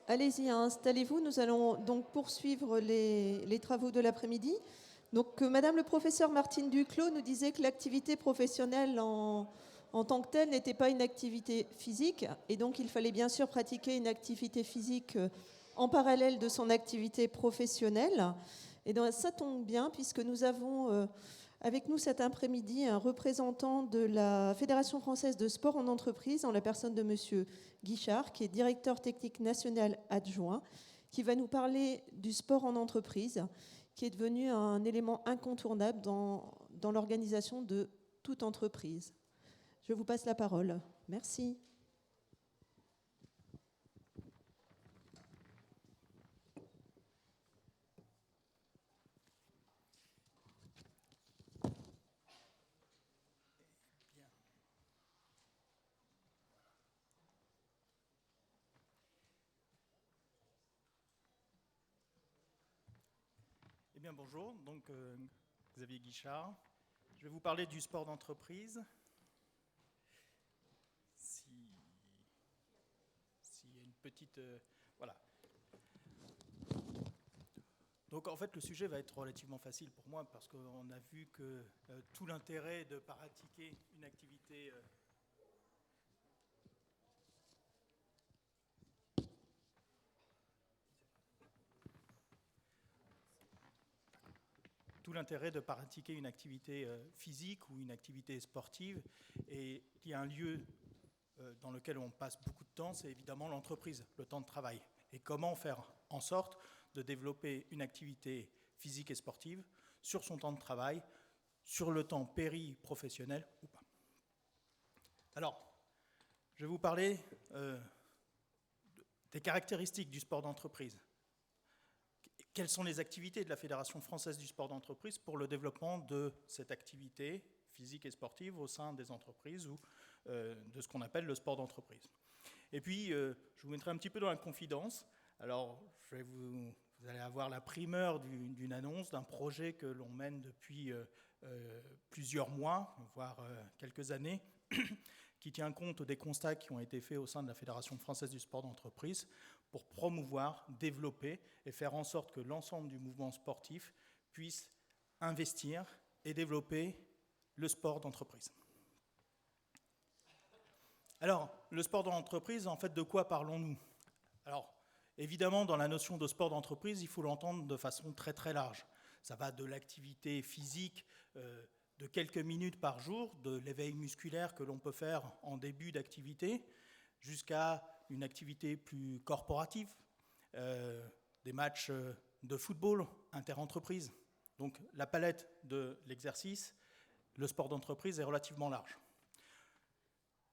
Allez-y, installez-vous. Nous allons donc poursuivre les travaux de l'après-midi. Donc, Madame le professeur Martine Duclos nous disait que l'activité professionnelle en tant que telle n'était pas une activité physique, et donc il fallait bien sûr pratiquer une activité physique en parallèle de son activité professionnelle. Et donc, ça tombe bien puisque nous avons avec nous cet après-midi un représentant de la Fédération française de sport en entreprise, en la personne de Monsieur Guichard, qui est directeur technique national adjoint, qui va nous parler du sport en entreprise, qui est devenu un élément incontournable dans l'organisation de toute entreprise. Je vous passe la parole. Merci. Eh bien bonjour, donc Xavier Guichard. Je vais vous parler du sport d'entreprise. S'il y a une petite... voilà. Donc en fait le sujet va être relativement facile pour moi parce qu'on a vu que tout l'intérêt de pratiquer une activité... tout l'intérêt de pratiquer une activité physique ou une activité sportive, et il y a un lieu dans lequel on passe beaucoup de temps, c'est évidemment l'entreprise, le temps de travail. Et comment faire en sorte de développer une activité physique et sportive sur son temps de travail, sur le temps péri-professionnel ou pas. Alors, je vais vous parler des caractéristiques du sport d'entreprise. Quelles sont les activités de la Fédération française du sport d'entreprise pour le développement de cette activité physique et sportive au sein des entreprises ou de ce qu'on appelle le sport d'entreprise. Et puis, je vous mettrai un petit peu dans la confidence. Alors, vous allez avoir la primeur d'une annonce, d'un projet que l'on mène depuis plusieurs mois, voire quelques années, qui tient compte des constats qui ont été faits au sein de la Fédération française du sport d'entreprise pour promouvoir, développer et faire en sorte que l'ensemble du mouvement sportif puisse investir et développer le sport d'entreprise. Alors, le sport d'entreprise, en fait, de quoi parlons-nous? Alors, évidemment, dans la notion de sport d'entreprise, il faut l'entendre de façon très très large. Ça va de l'activité physique de quelques minutes par jour, de l'éveil musculaire que l'on peut faire en début d'activité, jusqu'à une activité plus corporative, des matchs de football inter-entreprise. Donc la palette de l'exercice, le sport d'entreprise est relativement large.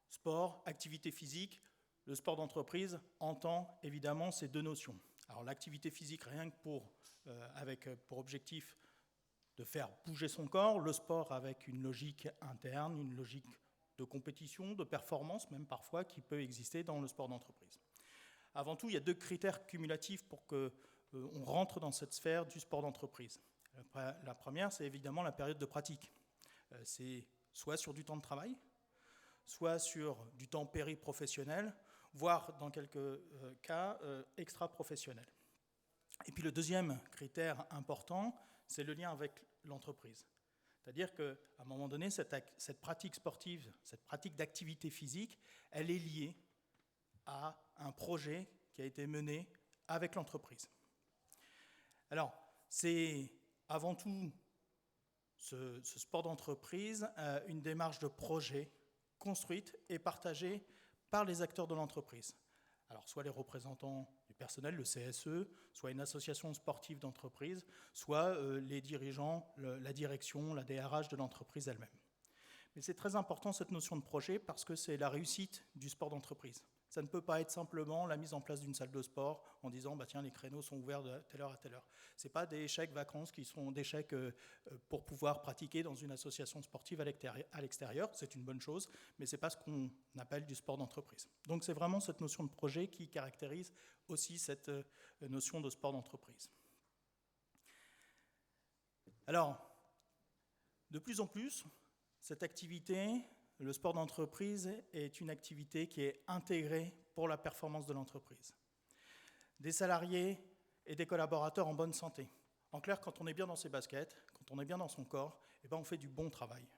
Sport, activité physique, le sport d'entreprise entend évidemment ces deux notions. Alors l'activité physique, rien que avec pour objectif de faire bouger son corps, le sport avec une logique interne, une logique de compétition, de performance même parfois, qui peut exister dans le sport d'entreprise. Avant tout, il y a deux critères cumulatifs pour qu'on rentre dans cette sphère du sport d'entreprise. La première, c'est évidemment la période de pratique. C'est soit sur du temps de travail, soit sur du temps péri-professionnel, voire dans quelques cas extra-professionnel. Et puis le deuxième critère important, c'est le lien avec l'entreprise. C'est-à-dire qu'à un moment donné, cette pratique sportive, cette pratique d'activité physique, elle est liée à un projet qui a été mené avec l'entreprise. Alors, c'est avant tout ce sport d'entreprise, une démarche de projet construite et partagée par les acteurs de l'entreprise. Alors, soit les représentants du personnel, le CSE, soit une association sportive d'entreprise, soit les dirigeants, la direction, la DRH de l'entreprise elle-même. Mais c'est très important cette notion de projet parce que c'est la réussite du sport d'entreprise. Ça ne peut pas être simplement la mise en place d'une salle de sport en disant bah, tiens, les créneaux sont ouverts de telle heure à telle heure. Ce n'est pas des chèques vacances qui sont des chèques pour pouvoir pratiquer dans une association sportive à l'extérieur. C'est une bonne chose, mais ce n'est pas ce qu'on appelle du sport d'entreprise. Donc c'est vraiment cette notion de projet qui caractérise aussi cette notion de sport d'entreprise. Alors, de plus en plus, cette activité, le sport d'entreprise, est une activité qui est intégrée pour la performance de l'entreprise. des salariés et des collaborateurs en bonne santé. En clair, quand on est bien dans ses baskets, quand on est bien dans son corps, eh ben on fait du bon travail.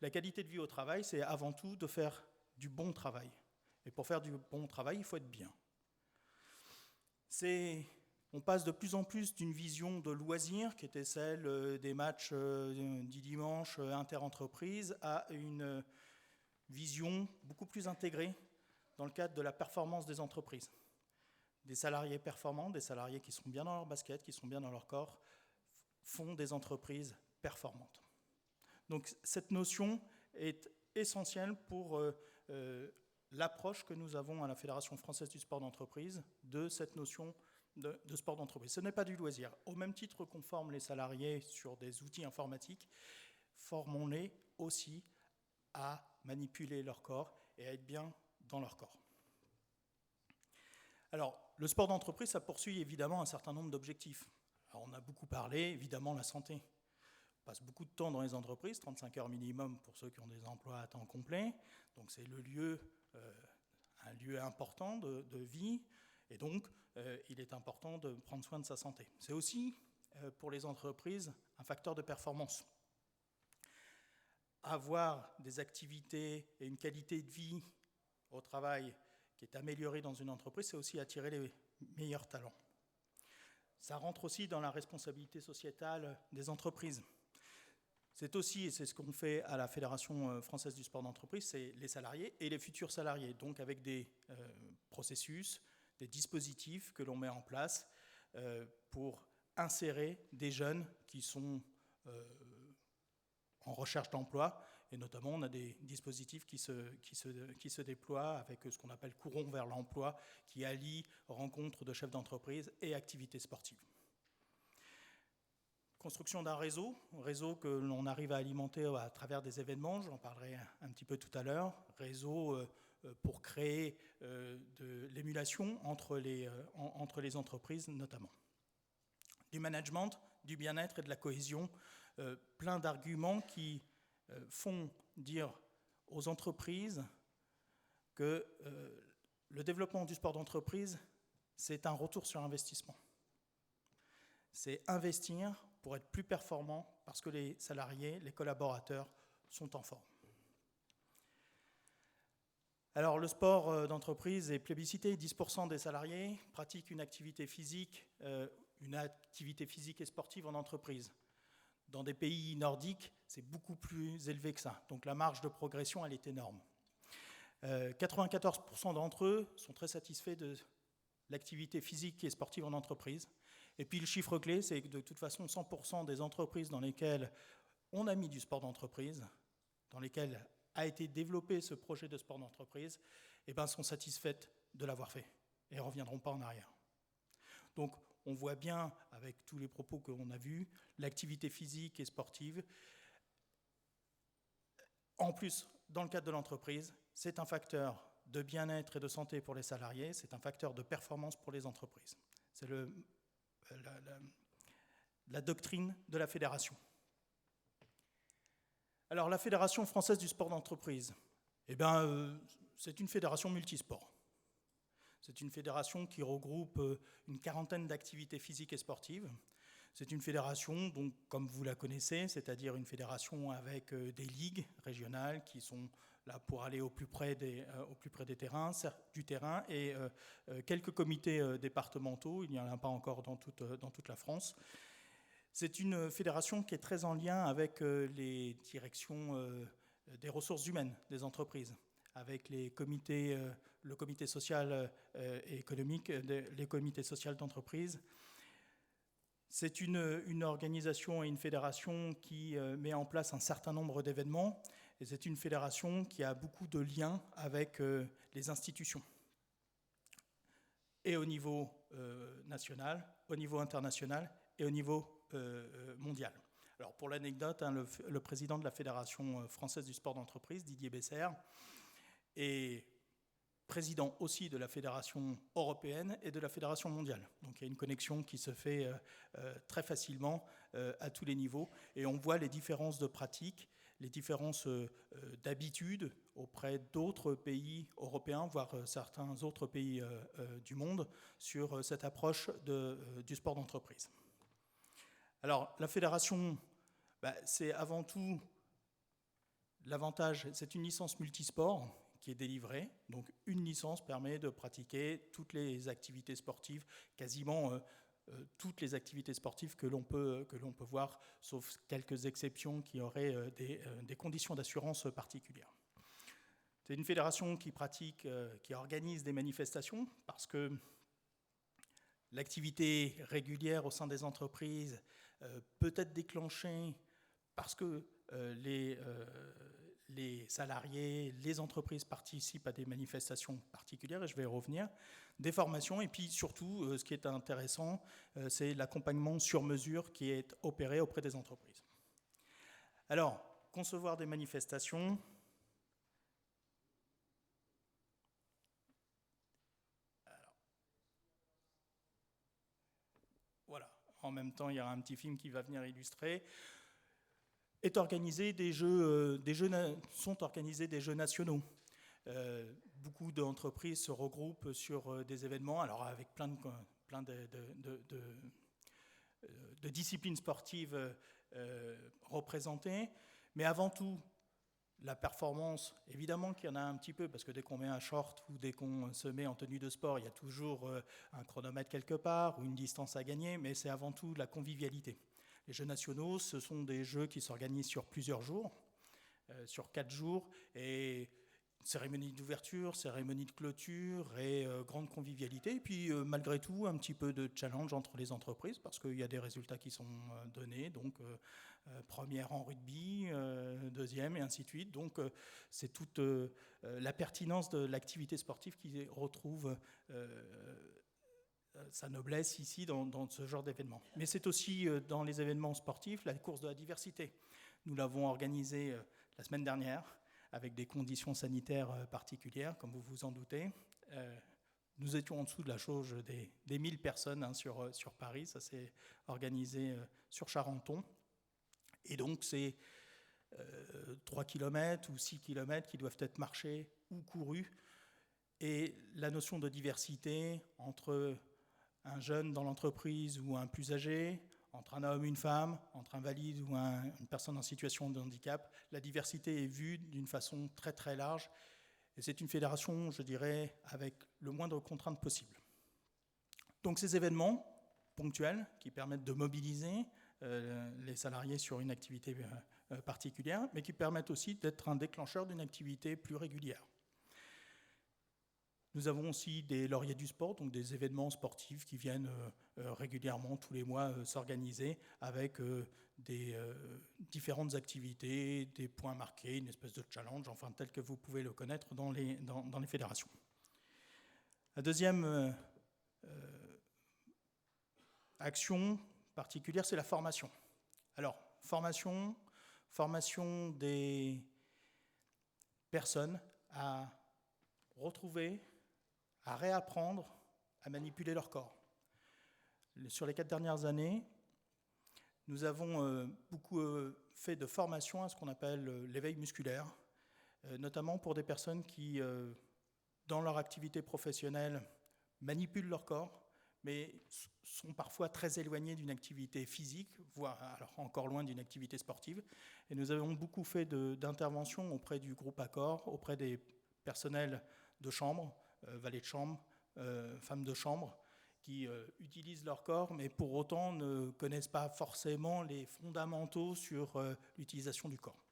La qualité de vie au travail, c'est avant tout de faire du bon travail. Et pour faire du bon travail, il faut être bien. On passe de plus en plus d'une vision de loisir, qui était celle des matchs du dimanche inter-entreprises, à une vision beaucoup plus intégrée dans le cadre de la performance des entreprises. Des salariés performants, des salariés qui sont bien dans leur basket, qui sont bien dans leur corps, font des entreprises performantes. Donc cette notion est essentielle pour l'approche que nous avons à la Fédération française du sport d'entreprise de cette notion de sport d'entreprise. Ce n'est pas du loisir. Au même titre qu'on forme les salariés sur des outils informatiques, formons-les aussi à manipuler leur corps et à être bien dans leur corps. Alors, le sport d'entreprise, ça poursuit évidemment un certain nombre d'objectifs. Alors, on a beaucoup parlé, évidemment, la santé. On passe beaucoup de temps dans les entreprises, 35 heures minimum pour ceux qui ont des emplois à temps complet. Donc, c'est un lieu important de vie. Et donc, il est important de prendre soin de sa santé. C'est aussi, pour les entreprises, un facteur de performance. Avoir des activités et une qualité de vie au travail qui est améliorée dans une entreprise, c'est aussi attirer les meilleurs talents. Ça rentre aussi dans la responsabilité sociétale des entreprises. C'est aussi, et c'est ce qu'on fait à la Fédération française du sport d'entreprise, c'est les salariés et les futurs salariés, donc avec des processus, des dispositifs que l'on met en place pour insérer des jeunes qui sont en recherche d'emploi, et notamment on a des dispositifs qui se déploient avec ce qu'on appelle Courons vers l'emploi, qui allie rencontres de chefs d'entreprise et activités sportives. Construction d'un réseau que l'on arrive à alimenter à travers des événements, j'en parlerai un petit peu tout à l'heure, réseau pour créer de l'émulation entre les entreprises notamment. Du management, du bien-être et de la cohésion, plein d'arguments qui font dire aux entreprises que le développement du sport d'entreprise, c'est un retour sur investissement. C'est investir pour être plus performant parce que les salariés, les collaborateurs sont en forme. Alors, le sport d'entreprise est plébiscité. 10% des salariés pratiquent une activité physique et sportive en entreprise. Dans des pays nordiques, c'est beaucoup plus élevé que ça. Donc la marge de progression, elle est énorme. 94% d'entre eux sont très satisfaits de l'activité physique et sportive en entreprise. Et puis le chiffre clé, c'est que de toute façon, 100% des entreprises dans lesquelles on a mis du sport d'entreprise, dans lesquelles a été développé ce projet de sport d'entreprise, sont satisfaites de l'avoir fait et ne reviendront pas en arrière. Donc on voit bien, avec tous les propos que l'on a vus, l'activité physique et sportive. En plus, dans le cadre de l'entreprise, c'est un facteur de bien-être et de santé pour les salariés, c'est un facteur de performance pour les entreprises. C'est la doctrine de la fédération. Alors, la Fédération française du sport d'entreprise, c'est une fédération multisport. C'est une fédération qui regroupe une quarantaine d'activités physiques et sportives. C'est une fédération, donc, comme vous la connaissez, c'est-à-dire une fédération avec des ligues régionales qui sont là pour aller au plus près du terrain et quelques comités départementaux. Il n'y en a pas encore dans toute la France. C'est une fédération qui est très en lien avec les directions des ressources humaines des entreprises, avec les comités, le comité social et économique, les comités sociaux d'entreprise. C'est une organisation et une fédération qui met en place un certain nombre d'événements, et c'est une fédération qui a beaucoup de liens avec les institutions, et au niveau national, au niveau international et au niveau mondial. Alors pour l'anecdote, le président de la Fédération française du sport d'entreprise, Didier Bessert, est président aussi de la Fédération européenne et de la Fédération mondiale. Donc il y a une connexion qui se fait très facilement à tous les niveaux, et on voit les différences de pratiques, les différences d'habitude auprès d'autres pays européens, voire certains autres pays du monde, sur cette approche du sport d'entreprise. Alors, la fédération, c'est avant tout l'avantage, c'est une licence multisport qui est délivrée. Donc, une licence permet de pratiquer toutes les activités sportives, quasiment toutes les activités sportives que l'on peut voir, sauf quelques exceptions qui auraient des conditions d'assurance particulières. C'est une fédération qui pratique, qui organise des manifestations, parce que l'activité régulière au sein des entreprises peut être déclenchée parce que les salariés, les entreprises participent à des manifestations particulières, et je vais y revenir, des formations, et puis surtout, ce qui est intéressant, c'est l'accompagnement sur mesure qui est opéré auprès des entreprises. Alors, concevoir des manifestations, voilà, en même temps, il y aura un petit film qui va venir illustrer. Sont organisés des jeux nationaux. Beaucoup d'entreprises se regroupent sur des événements, alors avec plein de disciplines sportives représentées, mais avant tout, la performance, évidemment qu'il y en a un petit peu, parce que dès qu'on met un short ou dès qu'on se met en tenue de sport, il y a toujours un chronomètre quelque part ou une distance à gagner, mais c'est avant tout la convivialité. Les Jeux nationaux, ce sont des jeux qui s'organisent sur plusieurs jours, sur 4 jours, et cérémonie d'ouverture, cérémonie de clôture et grande convivialité. Et puis, malgré tout, un petit peu de challenge entre les entreprises, parce qu'il y a des résultats qui sont donnés, donc première en rugby, deuxième, et ainsi de suite. Donc, c'est toute la pertinence de l'activité sportive qui retrouve sa noblesse ici dans ce genre d'événement. Mais c'est aussi dans les événements sportifs la course de la diversité. Nous l'avons organisée la semaine dernière avec des conditions sanitaires particulières, comme vous vous en doutez. Nous étions en dessous de la jauge des 1000 personnes sur Paris. Ça s'est organisé sur Charenton. Et donc c'est 3 km ou 6 km qui doivent être marchés ou courus. Et la notion de diversité entre un jeune dans l'entreprise ou un plus âgé, entre un homme et une femme, entre un valide ou une personne en situation de handicap, la diversité est vue d'une façon très très large. Et c'est une fédération, je dirais, avec le moindre contrainte possible. Donc ces événements ponctuels qui permettent de mobiliser les salariés sur une activité particulière, mais qui permettent aussi d'être un déclencheur d'une activité plus régulière. Nous avons aussi des lauriers du sport, donc des événements sportifs qui viennent régulièrement, tous les mois, s'organiser avec des différentes activités, des points marqués, une espèce de challenge, enfin tel que vous pouvez le connaître dans les fédérations. La deuxième action particulière, c'est la formation. Alors, formation des personnes à retrouver, à réapprendre à manipuler leur corps. Sur les 4 dernières années, nous avons beaucoup fait de formation à ce qu'on appelle l'éveil musculaire, notamment pour des personnes qui, dans leur activité professionnelle, manipulent leur corps, mais sont parfois très éloignées d'une activité physique, voire alors encore loin d'une activité sportive. Et nous avons beaucoup fait d'interventions auprès du groupe Accor, auprès des personnels de chambre, valets de chambre, femmes de chambre, qui utilisent leur corps, mais pour autant ne connaissent pas forcément les fondamentaux sur l'utilisation du corps.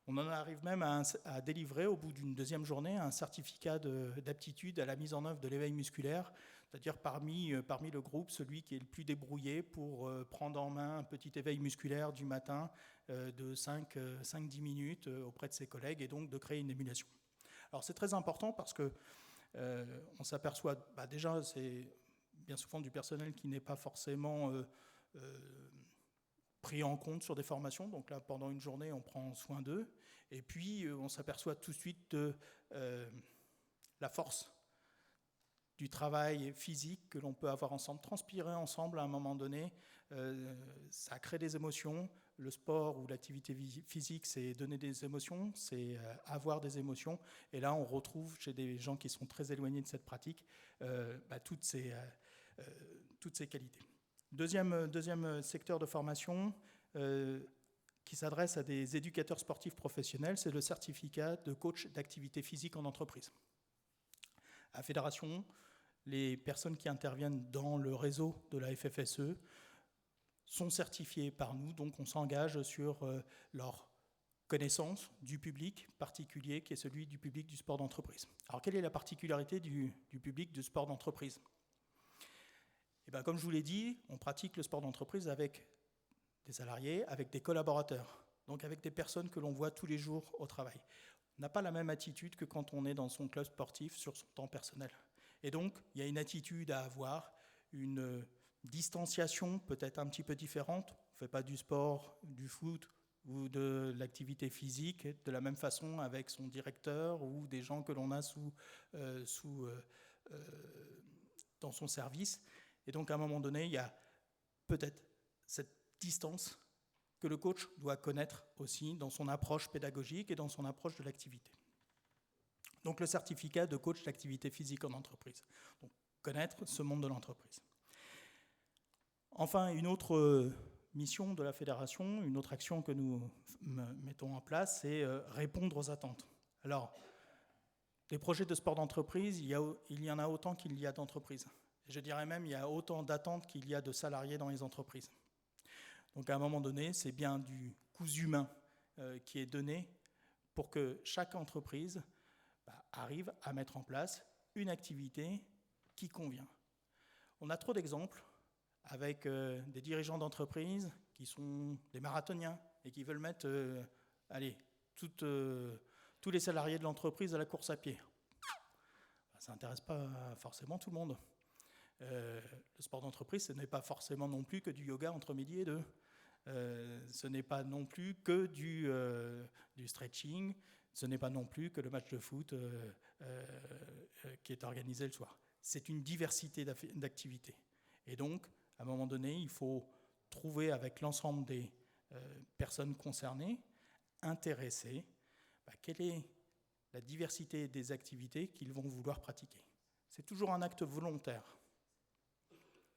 On en arrive même à délivrer, au bout d'une deuxième journée, un certificat d'aptitude à la mise en œuvre de l'éveil musculaire, c'est-à-dire parmi le groupe, celui qui est le plus débrouillé pour prendre en main un petit éveil musculaire du matin de 5-10 minutes auprès de ses collègues, et donc de créer une émulation. Alors c'est très important parce que on s'aperçoit, déjà c'est bien souvent du personnel qui n'est pas forcément pris en compte sur des formations, donc là pendant une journée on prend soin d'eux, et puis on s'aperçoit tout de suite de la force du travail physique que l'on peut avoir ensemble, transpirer ensemble à un moment donné, ça crée des émotions, le sport ou l'activité physique, c'est donner des émotions, c'est avoir des émotions. Et là, on retrouve chez des gens qui sont très éloignés de cette pratique toutes ces qualités. Deuxième secteur de formation qui s'adresse à des éducateurs sportifs professionnels, c'est le certificat de coach d'activité physique en entreprise. À la fédération, les personnes qui interviennent dans le réseau de la FFSE sont certifiées par nous, donc on s'engage sur leur connaissance du public particulier, qui est celui du public du sport d'entreprise. Alors, quelle est la particularité du public du sport d'entreprise ? Eh bien, comme je vous l'ai dit, on pratique le sport d'entreprise avec des salariés, avec des collaborateurs, donc avec des personnes que l'on voit tous les jours au travail. On n'a pas la même attitude que quand on est dans son club sportif sur son temps personnel. Et donc, il y a une attitude à avoir, une distanciation peut-être un petit peu différente. On ne fait pas du sport, du foot ou de l'activité physique de la même façon avec son directeur ou des gens que l'on a dans son service. Et donc, à un moment donné, il y a peut-être cette distance que le coach doit connaître aussi dans son approche pédagogique et dans son approche de l'activité. Donc, le certificat de coach d'activité physique en entreprise. Donc, connaître ce monde de l'entreprise. Enfin, une autre mission de la fédération, une autre action que nous mettons en place, c'est répondre aux attentes. Alors, les projets de sport d'entreprise, il y en a autant qu'il y a d'entreprises. Je dirais même qu'il y a autant d'attentes qu'il y a de salariés dans les entreprises. Donc à un moment donné, c'est bien du coût humain qui est donné pour que chaque entreprise arrive à mettre en place une activité qui convient. On a trop d'exemples avec des dirigeants d'entreprise qui sont des marathoniens et qui veulent mettre tous les salariés de l'entreprise à la course à pied. Ça n'intéresse pas forcément tout le monde. Le sport d'entreprise, ce n'est pas forcément non plus que du yoga entre midi et deux. Ce n'est pas non plus que du stretching, ce n'est pas non plus que le match de foot qui est organisé le soir. C'est une diversité d'activités. Et donc, à un moment donné, il faut trouver avec l'ensemble des personnes concernées, intéressées, quelle est la diversité des activités qu'ils vont vouloir pratiquer. C'est toujours un acte volontaire.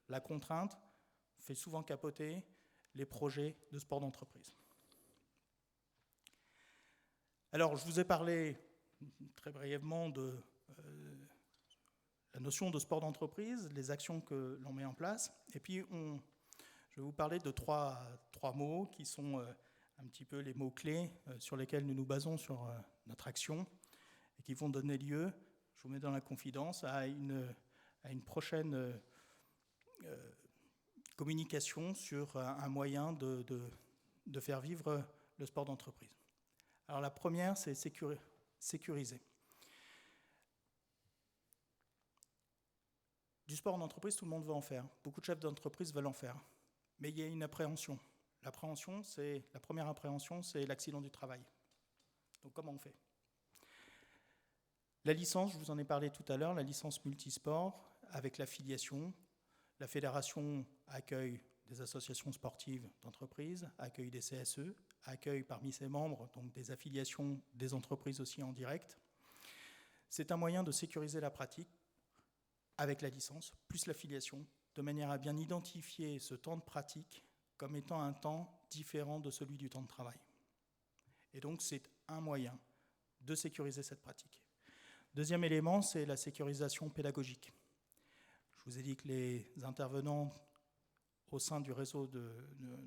La contrainte fait souvent capoter les projets de sport d'entreprise. Alors, je vous ai parlé très brièvement de la notion de sport d'entreprise, les actions que l'on met en place, et puis je vais vous parler de trois mots qui sont un petit peu les mots-clés sur lesquels nous nous basons sur notre action, et qui vont donner lieu, je vous mets dans la confidence, à une prochaine communication sur un moyen de faire vivre le sport d'entreprise. Alors la première, c'est sécuriser. Du sport en entreprise, tout le monde veut en faire. Beaucoup de chefs d'entreprise veulent en faire. Mais il y a une appréhension. La première appréhension, c'est l'accident du travail. Donc comment on fait ? La licence, je vous en ai parlé tout à l'heure, la licence multisport, avec l'affiliation. La fédération accueille des associations sportives d'entreprise, accueille des CSE, accueille parmi ses membres donc des affiliations des entreprises aussi en direct. C'est un moyen de sécuriser la pratique avec la licence, plus l'affiliation, de manière à bien identifier ce temps de pratique comme étant un temps différent de celui du temps de travail. Et donc c'est un moyen de sécuriser cette pratique. Deuxième élément, c'est la sécurisation pédagogique. Je vous ai dit que les intervenants au sein du réseau de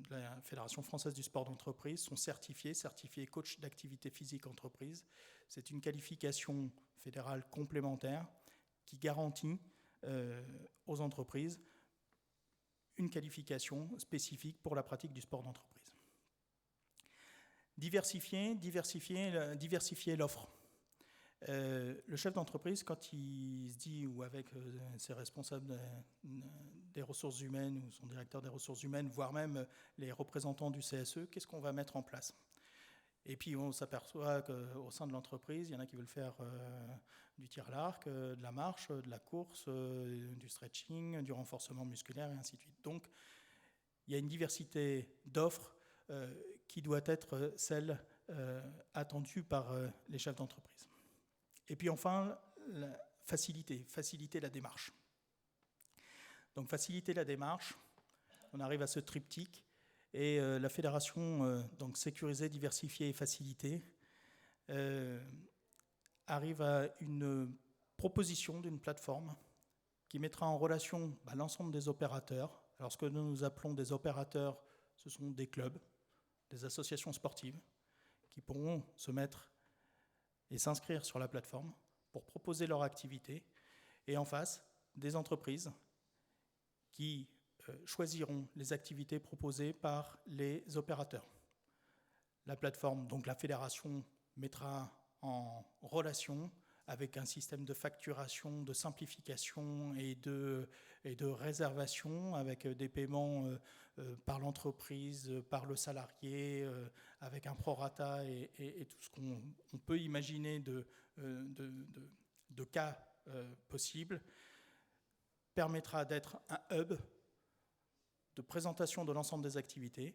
la Fédération française du sport d'entreprise sont certifiés coach d'activité physique entreprise. C'est une qualification fédérale complémentaire qui garantit aux entreprises une qualification spécifique pour la pratique du sport d'entreprise. Diversifier l'offre. Le chef d'entreprise, quand il se dit, ou avec ses responsables des ressources humaines, ou son directeur des ressources humaines, voire même les représentants du CSE, qu'est-ce qu'on va mettre en place ? Et puis on s'aperçoit qu'au sein de l'entreprise, il y en a qui veulent faire du tir à l'arc, de la marche, de la course, du stretching, du renforcement musculaire, et ainsi de suite. Donc il y a une diversité d'offres qui doit être celle attendue par les chefs d'entreprise. Et puis enfin, faciliter la démarche. Donc faciliter la démarche, on arrive à ce triptyque, et la fédération, donc sécuriser, diversifier et faciliter, arrive à une proposition d'une plateforme qui mettra en relation l'ensemble des opérateurs. Alors ce que nous appelons des opérateurs, ce sont des clubs, des associations sportives qui pourront se mettre et s'inscrire sur la plateforme pour proposer leur activité, et en face, des entreprises qui choisiront les activités proposées par les opérateurs. La plateforme, donc la fédération, mettra en relation avec un système de facturation, de simplification et de réservation, avec des paiements par l'entreprise, par le salarié, avec un prorata et tout ce qu'on peut imaginer de cas possibles, permettra d'être un hub de présentation de l'ensemble des activités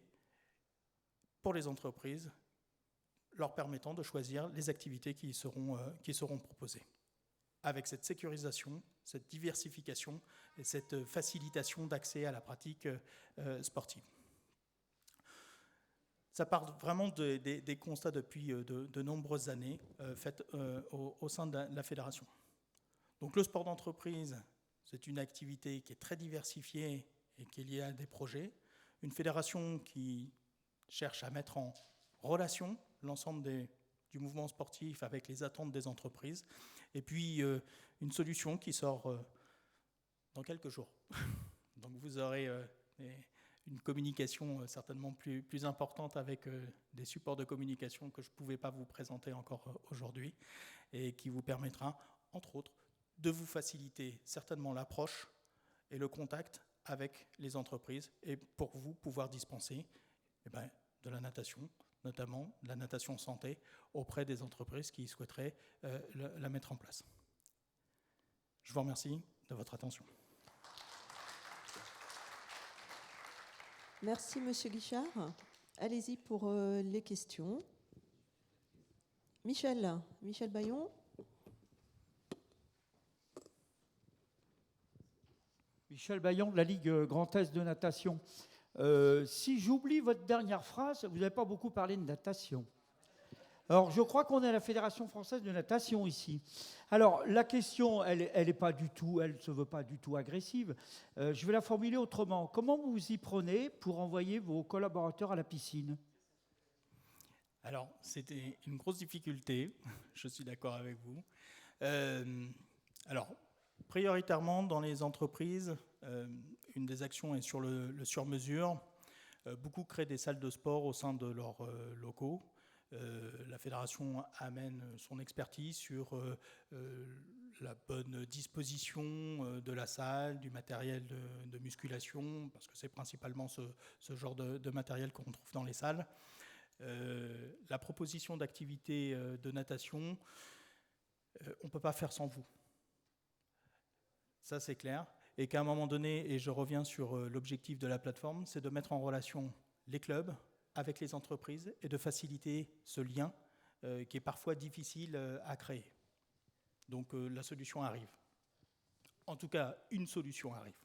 pour les entreprises, leur permettant de choisir les activités qui seront proposées. Avec cette sécurisation, cette diversification et cette facilitation d'accès à la pratique sportive. Ça part vraiment des constats depuis de nombreuses années faits au sein de la fédération. Donc le sport d'entreprise, c'est une activité qui est très diversifiée et qui est liée à des projets. Une fédération qui cherche à mettre en relation l'ensemble du mouvement sportif avec les attentes des entreprises. Et puis une solution qui sort dans quelques jours. Donc vous aurez une communication certainement plus importante avec des supports de communication que je ne pouvais pas vous présenter encore aujourd'hui, et qui vous permettra, entre autres, de vous faciliter certainement l'approche et le contact avec les entreprises, et pour vous pouvoir dispenser de la natation, notamment de la natation santé, auprès des entreprises qui souhaiteraient la mettre en place. Je vous remercie de votre attention. Merci, Monsieur Guichard. Allez-y pour les questions. Michel Bayon. Michel Bayon de la Ligue Grand Est de natation. Si j'oublie votre dernière phrase, vous n'avez pas beaucoup parlé de natation. Alors, je crois qu'on est à la Fédération française de natation ici. Alors, la question, elle ne se veut pas du tout agressive. Je vais la formuler autrement. Comment vous vous y prenez pour envoyer vos collaborateurs à la piscine ? Alors, c'était une grosse difficulté, je suis d'accord avec vous. Alors, prioritairement dans les entreprises, une des actions est sur le sur-mesure. Beaucoup créent des salles de sport au sein de leurs locaux. La fédération amène son expertise sur la bonne disposition de la salle, du matériel de musculation, parce que c'est principalement ce genre de matériel qu'on trouve dans les salles. La proposition d'activité de natation, on ne peut pas faire sans vous. Ça, c'est clair. Et qu'à un moment donné, et je reviens sur l'objectif de la plateforme, c'est de mettre en relation les clubs avec les entreprises et de faciliter ce lien qui est parfois difficile à créer. Donc la solution arrive. En tout cas, une solution arrive.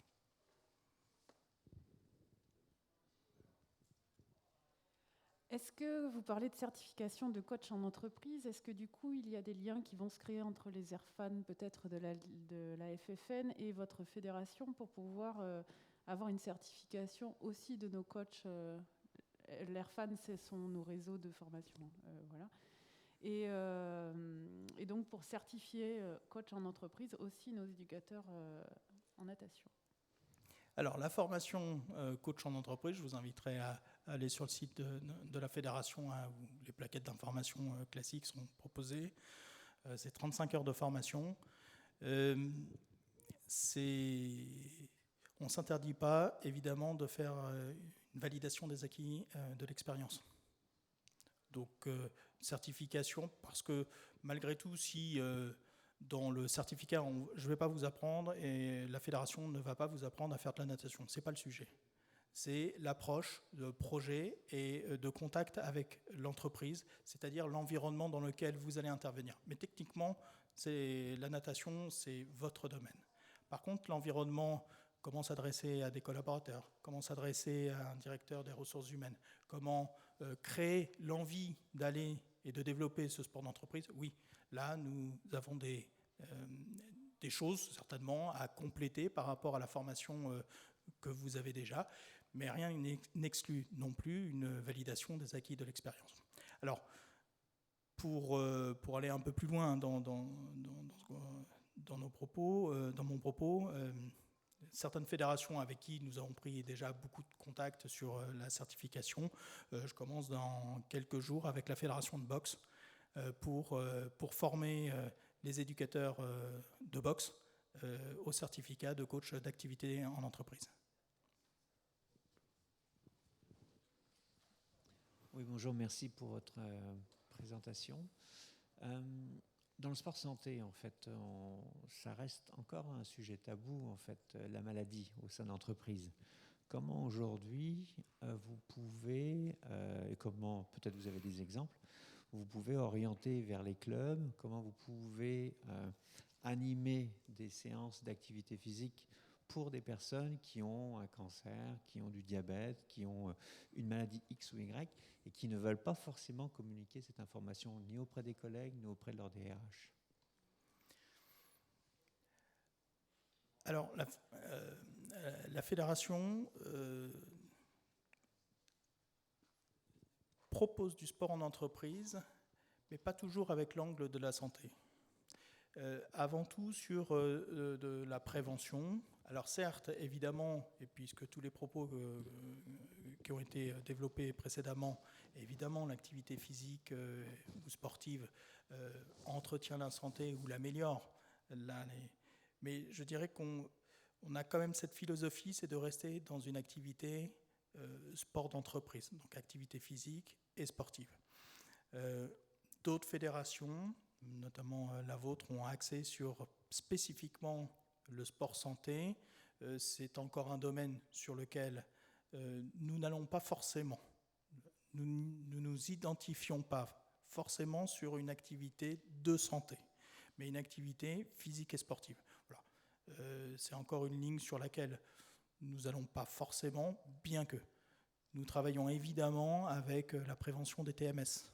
Est-ce que vous parlez de certification de coach en entreprise? Est-ce que du coup, il y a des liens qui vont se créer entre les ERFAN peut-être de la FFN et votre fédération pour pouvoir avoir une certification aussi de nos coachs? L'ERFAN, ce sont nos réseaux de formation. Voilà. Et donc, pour certifier coach en entreprise, aussi nos éducateurs en natation. Alors, la formation coach en entreprise, je vous inviterai à aller sur le site de la fédération où les plaquettes d'information classiques sont proposées. C'est 35 heures de formation. On ne s'interdit pas, évidemment, de faire une validation des acquis de l'expérience. Donc, certification, parce que malgré tout, si dans le certificat, je ne vais pas vous apprendre et la fédération ne va pas vous apprendre à faire de la natation, ce n'est pas le sujet. c'est l'approche de projet et de contact avec l'entreprise, c'est-à-dire l'environnement dans lequel vous allez intervenir. Mais techniquement, la natation, c'est votre domaine. Par contre, l'environnement, comment s'adresser à des collaborateurs, comment s'adresser à un directeur des ressources humaines, comment créer l'envie d'aller et de développer ce sport d'entreprise, oui, là, nous avons des choses certainement à compléter par rapport à la formation que vous avez déjà, mais rien n'exclut non plus une validation des acquis de l'expérience. Alors, pour aller un peu plus loin dans mon propos, certaines fédérations avec qui nous avons pris déjà beaucoup de contacts sur la certification, je commence dans quelques jours avec la fédération de boxe pour former les éducateurs de boxe au certificat de coach d'activité en entreprise. Oui, bonjour, merci pour votre présentation. Dans le sport santé, en fait, ça reste encore un sujet tabou, en fait, la maladie au sein d'entreprise. Comment aujourd'hui vous pouvez, et comment, peut-être vous avez des exemples, vous pouvez orienter vers les clubs, comment vous pouvez animer des séances d'activité physique pour des personnes qui ont un cancer, qui ont du diabète, qui ont une maladie X ou Y, et qui ne veulent pas forcément communiquer cette information ni auprès des collègues, ni auprès de leur DRH. Alors, la fédération propose du sport en entreprise, mais pas toujours avec l'angle de la santé. Avant tout sur de la prévention. Alors certes, évidemment, et puisque tous les propos qui ont été développés précédemment, évidemment l'activité physique ou sportive entretient la santé ou l'améliore. Mais je dirais qu'on a quand même cette philosophie, c'est de rester dans une activité sport d'entreprise, donc activité physique et sportive. D'autres fédérations, notamment la vôtre, ont axé sur spécifiquement le sport santé. C'est encore un domaine sur lequel nous n'allons pas forcément, nous ne nous identifions pas forcément sur une activité de santé, mais une activité physique et sportive. Voilà. C'est encore une ligne sur laquelle nous n'allons pas forcément, bien que nous travaillons évidemment avec la prévention des TMS,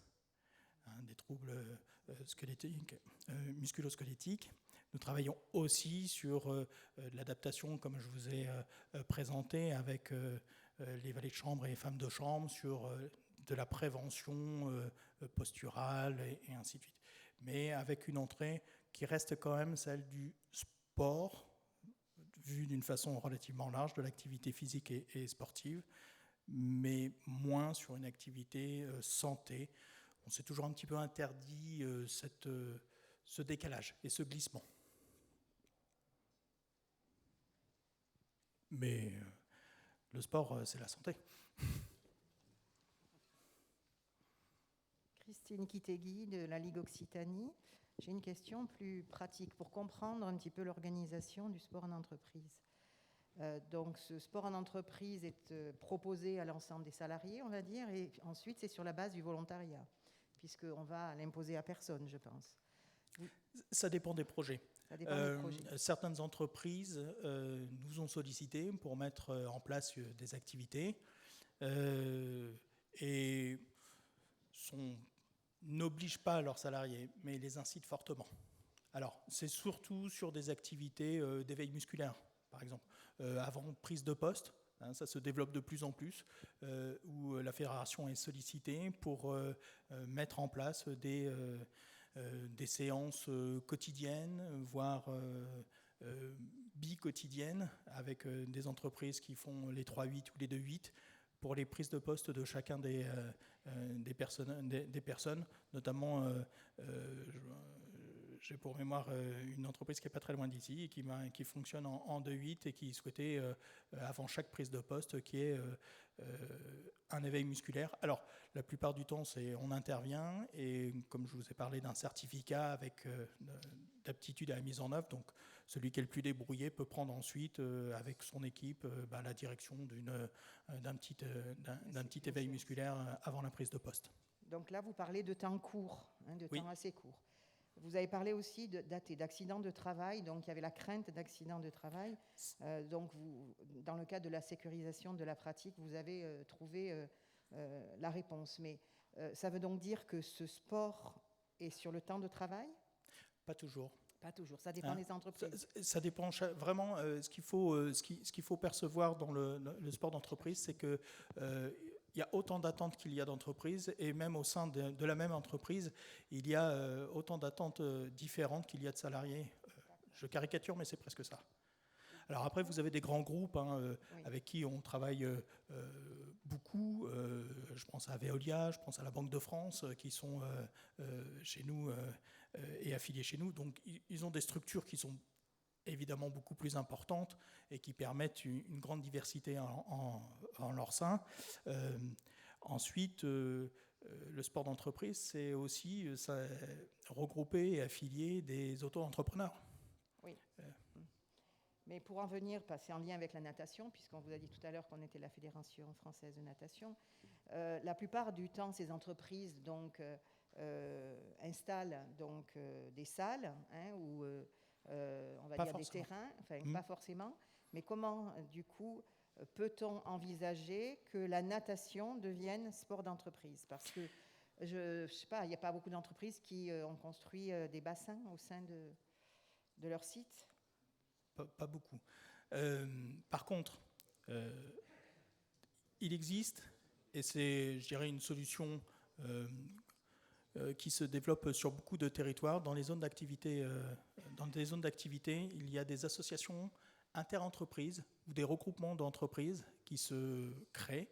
des troubles squelettiques, musculo-squelettiques. Nous travaillons aussi sur l'adaptation, comme je vous ai présenté, avec les valets de chambre et les femmes de chambre, sur de la prévention posturale et ainsi de suite. Mais avec une entrée qui reste quand même celle du sport, vue d'une façon relativement large, de l'activité physique et sportive, mais moins sur une activité santé. On s'est toujours un petit peu interdit ce décalage et ce glissement. Mais le sport, c'est la santé. Christine Kitegui de la Ligue Occitanie. J'ai une question plus pratique pour comprendre un petit peu l'organisation du sport en entreprise. Donc ce sport en entreprise est proposé à l'ensemble des salariés, on va dire, et ensuite c'est sur la base du volontariat, puisqu'on va l'imposer à personne, je pense. Ça dépend des projets. Ça dépend des projets. Certaines entreprises nous ont sollicité pour mettre en place des activités et n'obligent pas leurs salariés, mais les incitent fortement. Alors, c'est surtout sur des activités d'éveil musculaire, par exemple. Avant prise de poste, ça se développe de plus en plus, où la fédération est sollicitée pour mettre en place des séances quotidiennes, voire bi-quotidiennes, avec des entreprises qui font les 3-8 ou les 2-8, pour les prises de poste de chacun des personnes, notamment j'ai pour mémoire une entreprise qui n'est pas très loin d'ici et qui fonctionne en 2-8 et qui souhaitait, avant chaque prise de poste, qu'il y ait un éveil musculaire. Alors, la plupart du temps, on intervient et comme je vous ai parlé d'un certificat avec d'aptitude à la mise en œuvre, donc celui qui est le plus débrouillé peut prendre ensuite, avec son équipe, la direction d'un petit éveil musculaire avant la prise de poste. Donc là, vous parlez de temps court, de Oui. temps assez court. Vous avez parlé aussi d'accidents de travail, donc il y avait la crainte d'accidents de travail. Donc dans le cadre de la sécurisation de la pratique, vous avez trouvé la réponse. Mais ça veut donc dire que ce sport est sur le temps de travail ? Pas toujours. Pas toujours, ça dépend des entreprises. Ça dépend vraiment. Ce qu'il faut percevoir dans le sport d'entreprise, c'est que il y a autant d'attentes qu'il y a d'entreprises, et même au sein de la même entreprise, il y a autant d'attentes différentes qu'il y a de salariés. Je caricature, mais c'est presque ça. Alors après, vous avez des grands groupes Oui. avec qui on travaille beaucoup. Je pense à Veolia, je pense à la Banque de France, qui sont chez nous et affiliés chez nous. Donc ils ont des structures qui sont évidemment beaucoup plus importantes et qui permettent une grande diversité en leur sein. Ensuite, le sport d'entreprise, c'est aussi regrouper et affilier des auto-entrepreneurs. Oui. Mais pour en venir, c'est en lien avec la natation, puisqu'on vous a dit tout à l'heure qu'on était la Fédération française de natation. La plupart du temps, ces entreprises installent des salles où on va Pas dire forcément. des terrains, enfin pas forcément. Mais comment, du coup, peut-on envisager que la natation devienne sport d'entreprise ? Parce que je sais pas, il n'y a pas beaucoup d'entreprises qui ont construit des bassins au sein de leur site. Pas beaucoup. Par contre, il existe, et c'est, je dirais, une solution qui se développe sur beaucoup de territoires. Dans des zones d'activité, il y a des associations interentreprises ou des regroupements d'entreprises qui se créent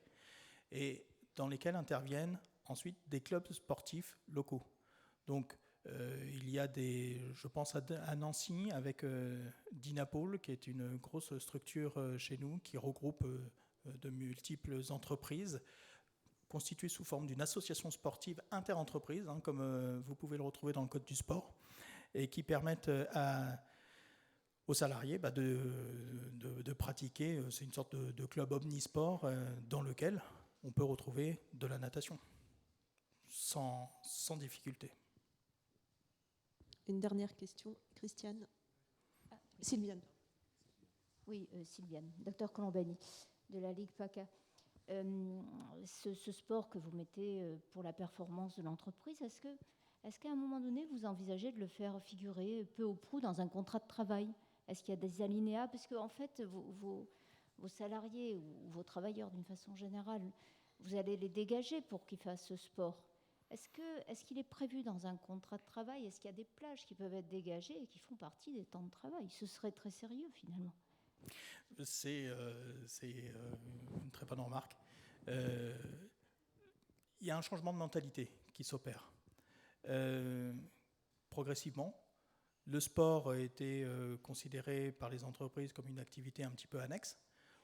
et dans lesquels interviennent ensuite des clubs sportifs locaux. Donc, il y a je pense à Nancy avec Dynapol, qui est une grosse structure chez nous, qui regroupe de multiples entreprises, constituées sous forme d'une association sportive interentreprise, comme vous pouvez le retrouver dans le Code du sport, et qui permettent aux salariés de pratiquer. C'est une sorte de club omnisport dans lequel on peut retrouver de la natation sans difficulté. Une dernière question, Christiane. Sylviane. Oui, Sylviane, docteur Colombani, de la Ligue PACA. Ce sport que vous mettez pour la performance de l'entreprise, est-ce qu'à un moment donné, vous envisagez de le faire figurer peu ou prou dans un contrat de travail ? Est-ce qu'il y a des alinéas ? Parce qu'en fait, vos salariés ou vos travailleurs, d'une façon générale, vous allez les dégager pour qu'ils fassent ce sport. Est-ce qu'il est prévu dans un contrat de travail ? Est-ce qu'il y a des plages qui peuvent être dégagées et qui font partie des temps de travail ? Ce serait très sérieux, finalement. C'est une très bonne remarque. Il y a un changement de mentalité qui s'opère. Progressivement, le sport a été considéré par les entreprises comme une activité un petit peu annexe.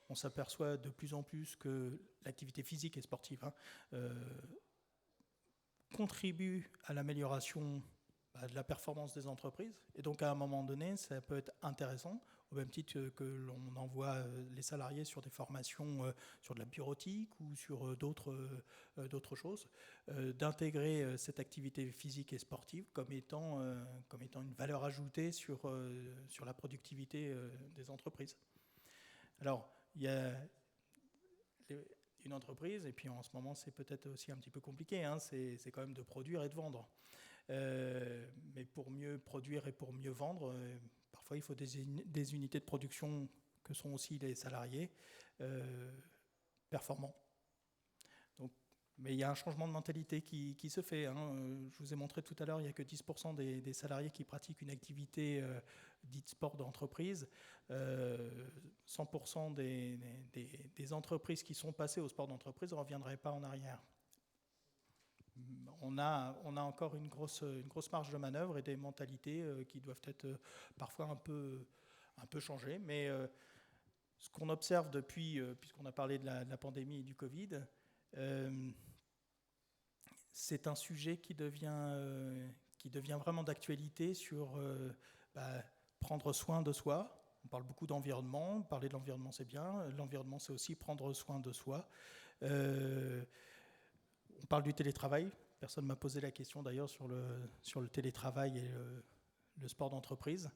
On s'aperçoit de plus en plus que l'activité physique et sportive contribue à l'amélioration de la performance des entreprises. Et donc, à un moment donné, ça peut être intéressant, au même titre que l'on envoie les salariés sur des formations sur de la bureautique ou sur d'autres choses, d'intégrer cette activité physique et sportive comme étant une valeur ajoutée sur la productivité des entreprises. Alors, il y a une entreprise, et puis en ce moment c'est peut-être aussi un petit peu compliqué, c'est quand même de produire et de vendre. Mais pour mieux produire et pour mieux vendre, parfois il faut des unités de production que sont aussi les salariés performants. Donc, mais il y a un changement de mentalité qui se fait. Je vous ai montré tout à l'heure, il n'y a que 10% des salariés qui pratiquent une activité dite sport d'entreprise. 100% des entreprises qui sont passées au sport d'entreprise ne reviendraient pas en arrière. On a encore une grosse marge de manœuvre et des mentalités qui doivent être parfois un peu changées. Mais ce qu'on observe depuis, puisqu'on a parlé de la pandémie et du Covid, c'est un sujet qui devient vraiment d'actualité sur prendre soin de soi. On parle beaucoup d'environnement. Parler de l'environnement, c'est bien. L'environnement, c'est aussi prendre soin de soi. On parle du télétravail. Personne ne m'a posé la question d'ailleurs sur le télétravail et le sport d'entreprise.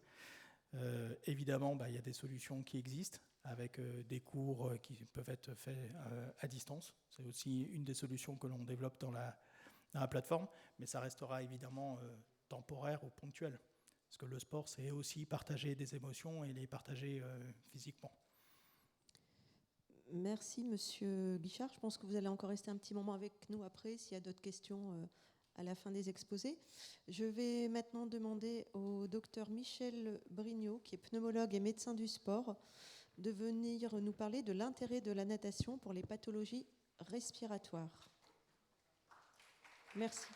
Évidemment, il y a des solutions qui existent avec des cours qui peuvent être faits à distance. C'est aussi une des solutions que l'on développe dans la plateforme, mais ça restera évidemment temporaire ou ponctuel. Parce que le sport, c'est aussi partager des émotions et les partager physiquement. Merci, Monsieur Guichard. Je pense que vous allez encore rester un petit moment avec nous après, s'il y a d'autres questions à la fin des exposés. Je vais maintenant demander au docteur Michel Brignot, qui est pneumologue et médecin du sport, de venir nous parler de l'intérêt de la natation pour les pathologies respiratoires. Merci.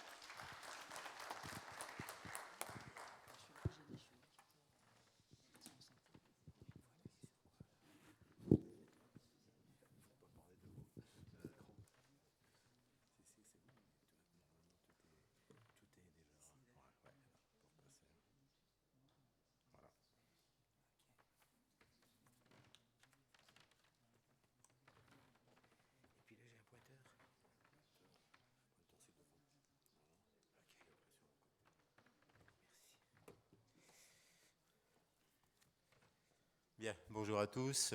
Bien, bonjour à tous.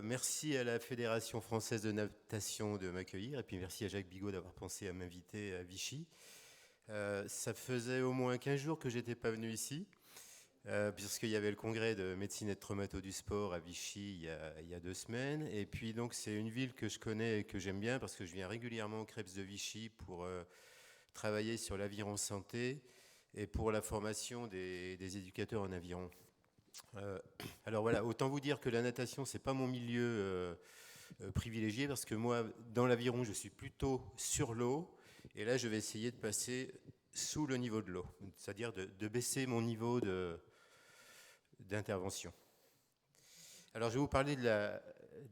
Merci à la Fédération française de natation de m'accueillir et puis merci à Jacques Bigot d'avoir pensé à m'inviter à Vichy. Ça faisait au moins 15 jours que je n'étais pas venu ici, puisqu'il y avait le congrès de médecine et de traumato du sport à Vichy il y a 2 semaines. Et puis donc c'est une ville que je connais et que j'aime bien parce que je viens régulièrement au CREPS de Vichy pour travailler sur l'aviron santé et pour la formation des éducateurs en aviron. Alors voilà, autant vous dire que la natation, c'est pas mon milieu privilégié parce que moi, dans l'aviron, je suis plutôt sur l'eau et là, je vais essayer de passer sous le niveau de l'eau, c'est-à-dire de baisser mon niveau d'intervention. Alors, je vais vous parler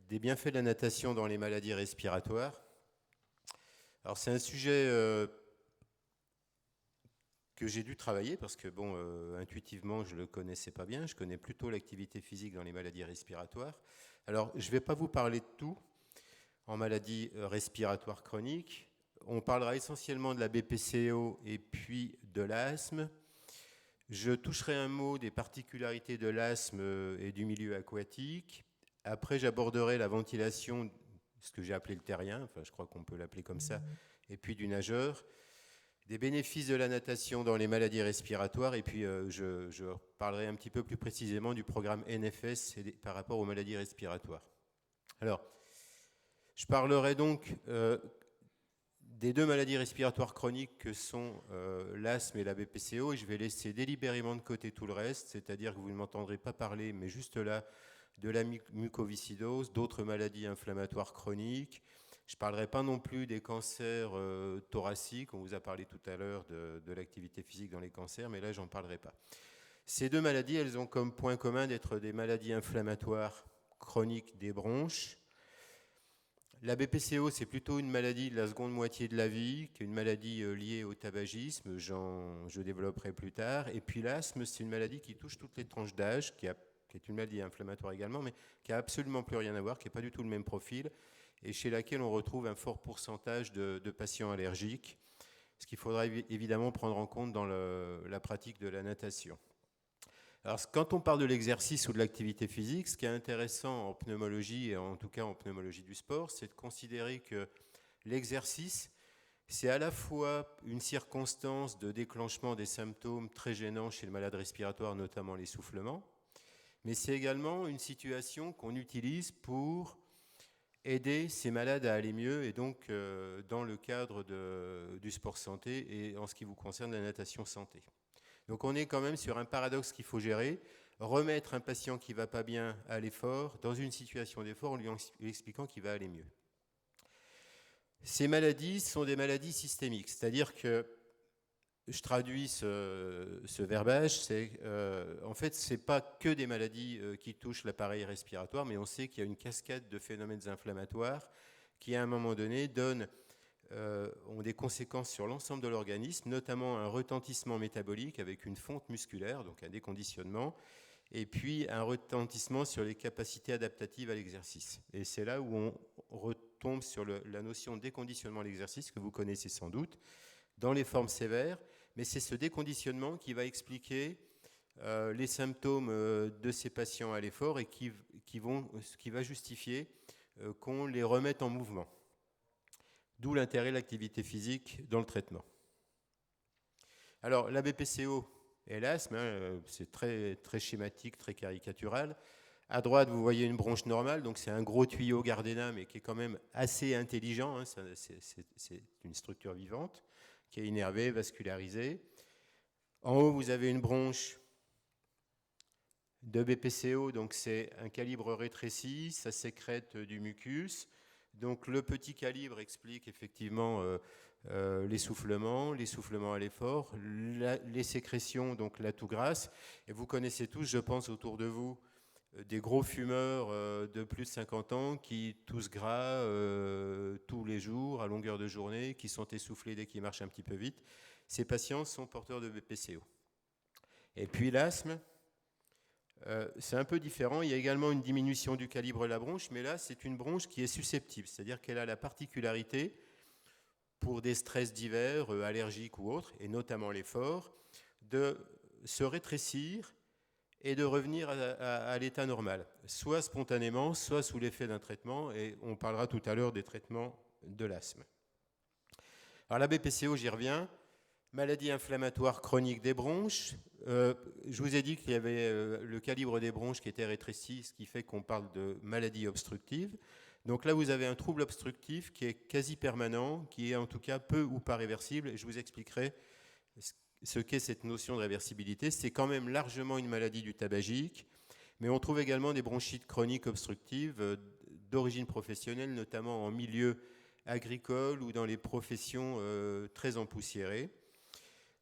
des bienfaits de la natation dans les maladies respiratoires. Alors, c'est un sujet que j'ai dû travailler parce que, bon, intuitivement, je ne le connaissais pas bien. Je connais plutôt l'activité physique dans les maladies respiratoires. Alors, je ne vais pas vous parler de tout en maladies respiratoires chroniques. On parlera essentiellement de la BPCO et puis de l'asthme. Je toucherai un mot des particularités de l'asthme et du milieu aquatique. Après, j'aborderai la ventilation, ce que j'ai appelé le terrien, enfin, je crois qu'on peut l'appeler comme ça, et puis du nageur. Des bénéfices de la natation dans les maladies respiratoires et puis je parlerai un petit peu plus précisément du programme NFS par rapport aux maladies respiratoires. Alors, je parlerai donc des 2 maladies respiratoires chroniques que sont l'asthme et la BPCO et je vais laisser délibérément de côté tout le reste, c'est-à-dire que vous ne m'entendrez pas parler, mais juste là, de la mucoviscidose, d'autres maladies inflammatoires chroniques. Je ne parlerai pas non plus des cancers thoraciques, on vous a parlé tout à l'heure de l'activité physique dans les cancers, mais là, j'en parlerai pas. Ces 2 maladies, elles ont comme point commun d'être des maladies inflammatoires chroniques des bronches. La BPCO, c'est plutôt une maladie de la seconde moitié de la vie, qui est une maladie liée au tabagisme, je développerai plus tard. Et puis l'asthme, c'est une maladie qui touche toutes les tranches d'âge, qui est une maladie inflammatoire également, mais qui n'a absolument plus rien à voir, qui n'est pas du tout le même profil, et chez laquelle on retrouve un fort pourcentage de patients allergiques, ce qu'il faudra évidemment prendre en compte dans la pratique de la natation. Alors, quand on parle de l'exercice ou de l'activité physique, ce qui est intéressant en pneumologie, et en tout cas en pneumologie du sport, c'est de considérer que l'exercice, c'est à la fois une circonstance de déclenchement des symptômes très gênants chez le malade respiratoire, notamment l'essoufflement, mais c'est également une situation qu'on utilise pour aider ces malades à aller mieux, et donc dans le cadre du sport santé et en ce qui vous concerne la natation santé. Donc on est quand même sur un paradoxe qu'il faut gérer, remettre un patient qui ne va pas bien à l'effort dans une situation d'effort en lui expliquant qu'il va aller mieux. Ces maladies sont des maladies systémiques, c'est-à-dire que, je traduis ce verbage, en fait, ce n'est pas que des maladies qui touchent l'appareil respiratoire, mais on sait qu'il y a une cascade de phénomènes inflammatoires qui, à un moment donné, donnent ont des conséquences sur l'ensemble de l'organisme, notamment un retentissement métabolique avec une fonte musculaire, donc un déconditionnement, et puis un retentissement sur les capacités adaptatives à l'exercice. Et c'est là où on retombe sur la notion de déconditionnement à l'exercice, que vous connaissez sans doute, dans les formes sévères, mais c'est ce déconditionnement qui va expliquer les symptômes de ces patients à l'effort et qui va justifier qu'on les remette en mouvement. D'où l'intérêt de l'activité physique dans le traitement. Alors, la BPCO et l'asthme, c'est très, très schématique, très caricatural. À droite, vous voyez une bronche normale, donc c'est un gros tuyau Gardena, mais qui est quand même assez intelligent. Hein, c'est une structure vivante qui est innervée, vascularisée. En haut, vous avez une bronche de BPCO, donc c'est un calibre rétréci, ça sécrète du mucus. Donc le petit calibre explique effectivement l'essoufflement à l'effort, les sécrétions, donc la toux grasse. Et vous connaissez tous, je pense, autour de vous, des gros fumeurs de plus de 50 ans qui toussent gras tous les jours, à longueur de journée, qui sont essoufflés dès qu'ils marchent un petit peu vite. Ces patients sont porteurs de BPCO. Et puis l'asthme, c'est un peu différent. Il y a également une diminution du calibre de la bronche, mais là, c'est une bronche qui est susceptible, c'est-à-dire qu'elle a la particularité, pour des stress divers, allergiques ou autres, et notamment l'effort, de se rétrécir et de revenir à l'état normal, soit spontanément, soit sous l'effet d'un traitement, et on parlera tout à l'heure des traitements de l'asthme. Alors la BPCO, j'y reviens. Maladie inflammatoire chronique des bronches. Je vous ai dit qu'il y avait le calibre des bronches qui était rétréci, ce qui fait qu'on parle de maladie obstructive. Donc là, vous avez un trouble obstructif qui est quasi permanent, qui est en tout cas peu ou pas réversible. Et je vous expliquerai ce qu'est cette notion de réversibilité. C'est quand même largement une maladie du tabagique, mais on trouve également des bronchites chroniques obstructives d'origine professionnelle, notamment en milieu agricole ou dans les professions très empoussiérées.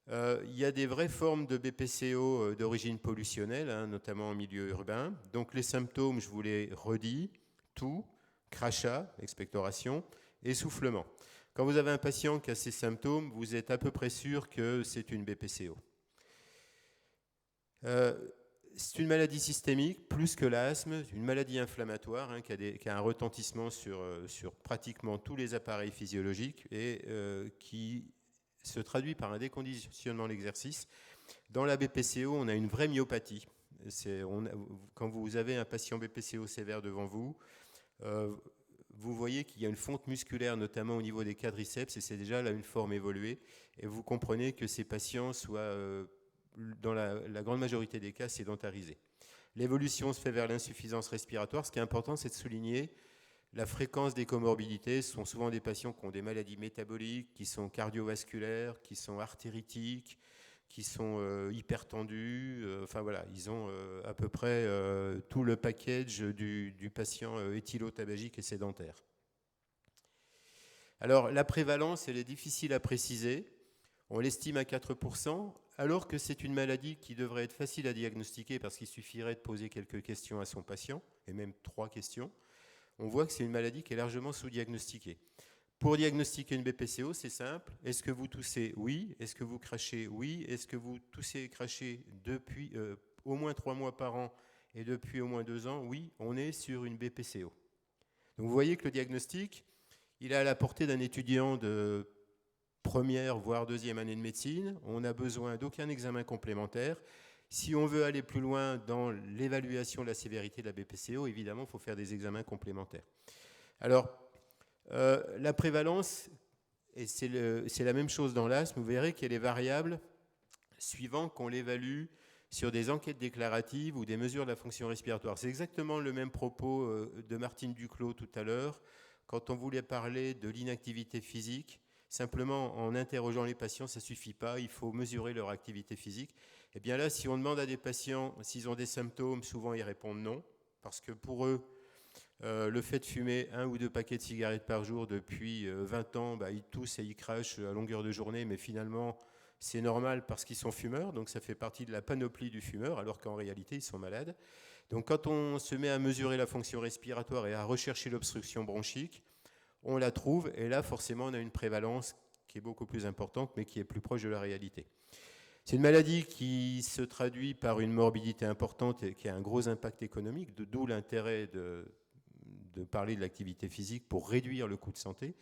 Il y a des vraies formes de BPCO d'origine pollutionnelle, hein, notamment en milieu urbain. Donc les symptômes, je vous les redis, toux, crachat, expectoration, essoufflement. Quand vous avez un patient qui a ces symptômes, vous êtes à peu près sûr que c'est une BPCO. C'est une maladie systémique, plus que l'asthme, une maladie inflammatoire hein, qui a un retentissement sur pratiquement tous les appareils physiologiques et qui se traduit par un déconditionnement de l'exercice. Dans la BPCO, on a une vraie myopathie. Quand vous avez un patient BPCO sévère devant vous, vous voyez qu'il y a une fonte musculaire, notamment au niveau des quadriceps, et c'est déjà là une forme évoluée. Et vous comprenez que ces patients soient, dans la grande majorité des cas, sédentarisés. L'évolution se fait vers l'insuffisance respiratoire. Ce qui est important, c'est de souligner la fréquence des comorbidités. Ce sont souvent des patients qui ont des maladies métaboliques, qui sont cardiovasculaires, qui sont artéritiques, qui sont hypertendus. Enfin voilà, ils ont à peu près tout le package du patient éthylotabagique et sédentaire. Alors la prévalence, elle est difficile à préciser. On l'estime à 4%, alors que c'est une maladie qui devrait être facile à diagnostiquer parce qu'il suffirait de poser quelques questions à son patient, et même 3 questions. On voit que c'est une maladie qui est largement sous-diagnostiquée. Pour diagnostiquer une BPCO, c'est simple. Est-ce que vous toussez? Oui. Est-ce que vous crachez? Oui. Est-ce que vous toussez et crachez depuis au moins 3 mois par an et depuis au moins 2 ans? Oui, on est sur une BPCO. Donc vous voyez que le diagnostic, il est à la portée d'un étudiant de première, voire deuxième année de médecine. On n'a besoin d'aucun examen complémentaire. Si on veut aller plus loin dans l'évaluation de la sévérité de la BPCO, évidemment, il faut faire des examens complémentaires. Alors, la prévalence, et c'est la même chose dans l'asthme, vous verrez qu'elle est variable suivant qu'on l'évalue sur des enquêtes déclaratives ou des mesures de la fonction respiratoire. C'est exactement le même propos de Martine Duclos tout à l'heure, quand on voulait parler de l'inactivité physique. Simplement, en interrogeant les patients, ça ne suffit pas, il faut mesurer leur activité physique. Et bien là, si on demande à des patients s'ils ont des symptômes, souvent ils répondent non, parce que pour eux, le fait de fumer 1 ou 2 paquets de cigarettes par jour depuis 20 ans, ils toussent et ils crachent à longueur de journée, mais finalement, c'est normal parce qu'ils sont fumeurs, donc ça fait partie de la panoplie du fumeur, alors qu'en réalité, ils sont malades. Donc quand on se met à mesurer la fonction respiratoire et à rechercher l'obstruction bronchique, on la trouve, et là, forcément, on a une prévalence qui est beaucoup plus importante, mais qui est plus proche de la réalité. C'est une maladie qui se traduit par une morbidité importante et qui a un gros impact économique, d'où l'intérêt de parler de l'activité physique pour réduire le coût de santé.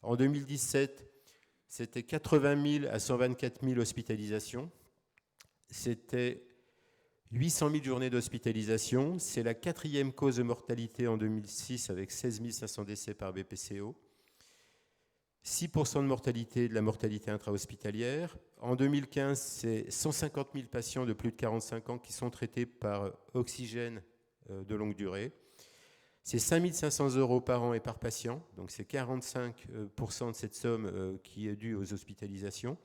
En 2017, c'était 80 000 à 124 000 hospitalisations. C'était 800 000 journées d'hospitalisation. C'est la 4e cause de mortalité en 2006 avec 16 500 décès par BPCO. 6% de mortalité, de la mortalité intra-hospitalière. En 2015, c'est 150 000 patients de plus de 45 ans qui sont traités par oxygène de longue durée. C'est 5 500 € par an et par patient, donc c'est 45% de cette somme qui est due aux hospitalisations.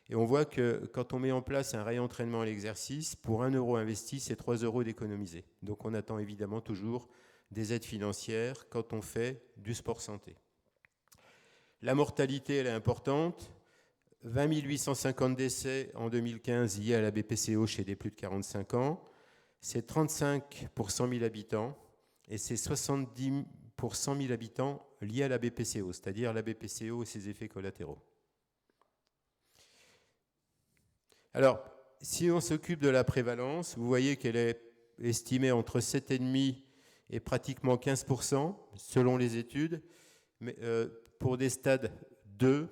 Et on voit que quand on met en place un réentraînement à l'exercice, pour 1 € investi, c'est 3 € d'économiser. Donc on attend évidemment toujours des aides financières quand on fait du sport santé. La mortalité, elle est importante. 20 850 décès en 2015 liés à la BPCO chez des plus de 45 ans. C'est 35 pour 100 000 habitants et c'est 70 pour 100 000 habitants liés à la BPCO, c'est-à-dire la BPCO et ses effets collatéraux. Alors, si on s'occupe de la prévalence, vous voyez qu'elle est estimée entre 7,5 et pratiquement 15% selon les études. Mais, pour des stades 2,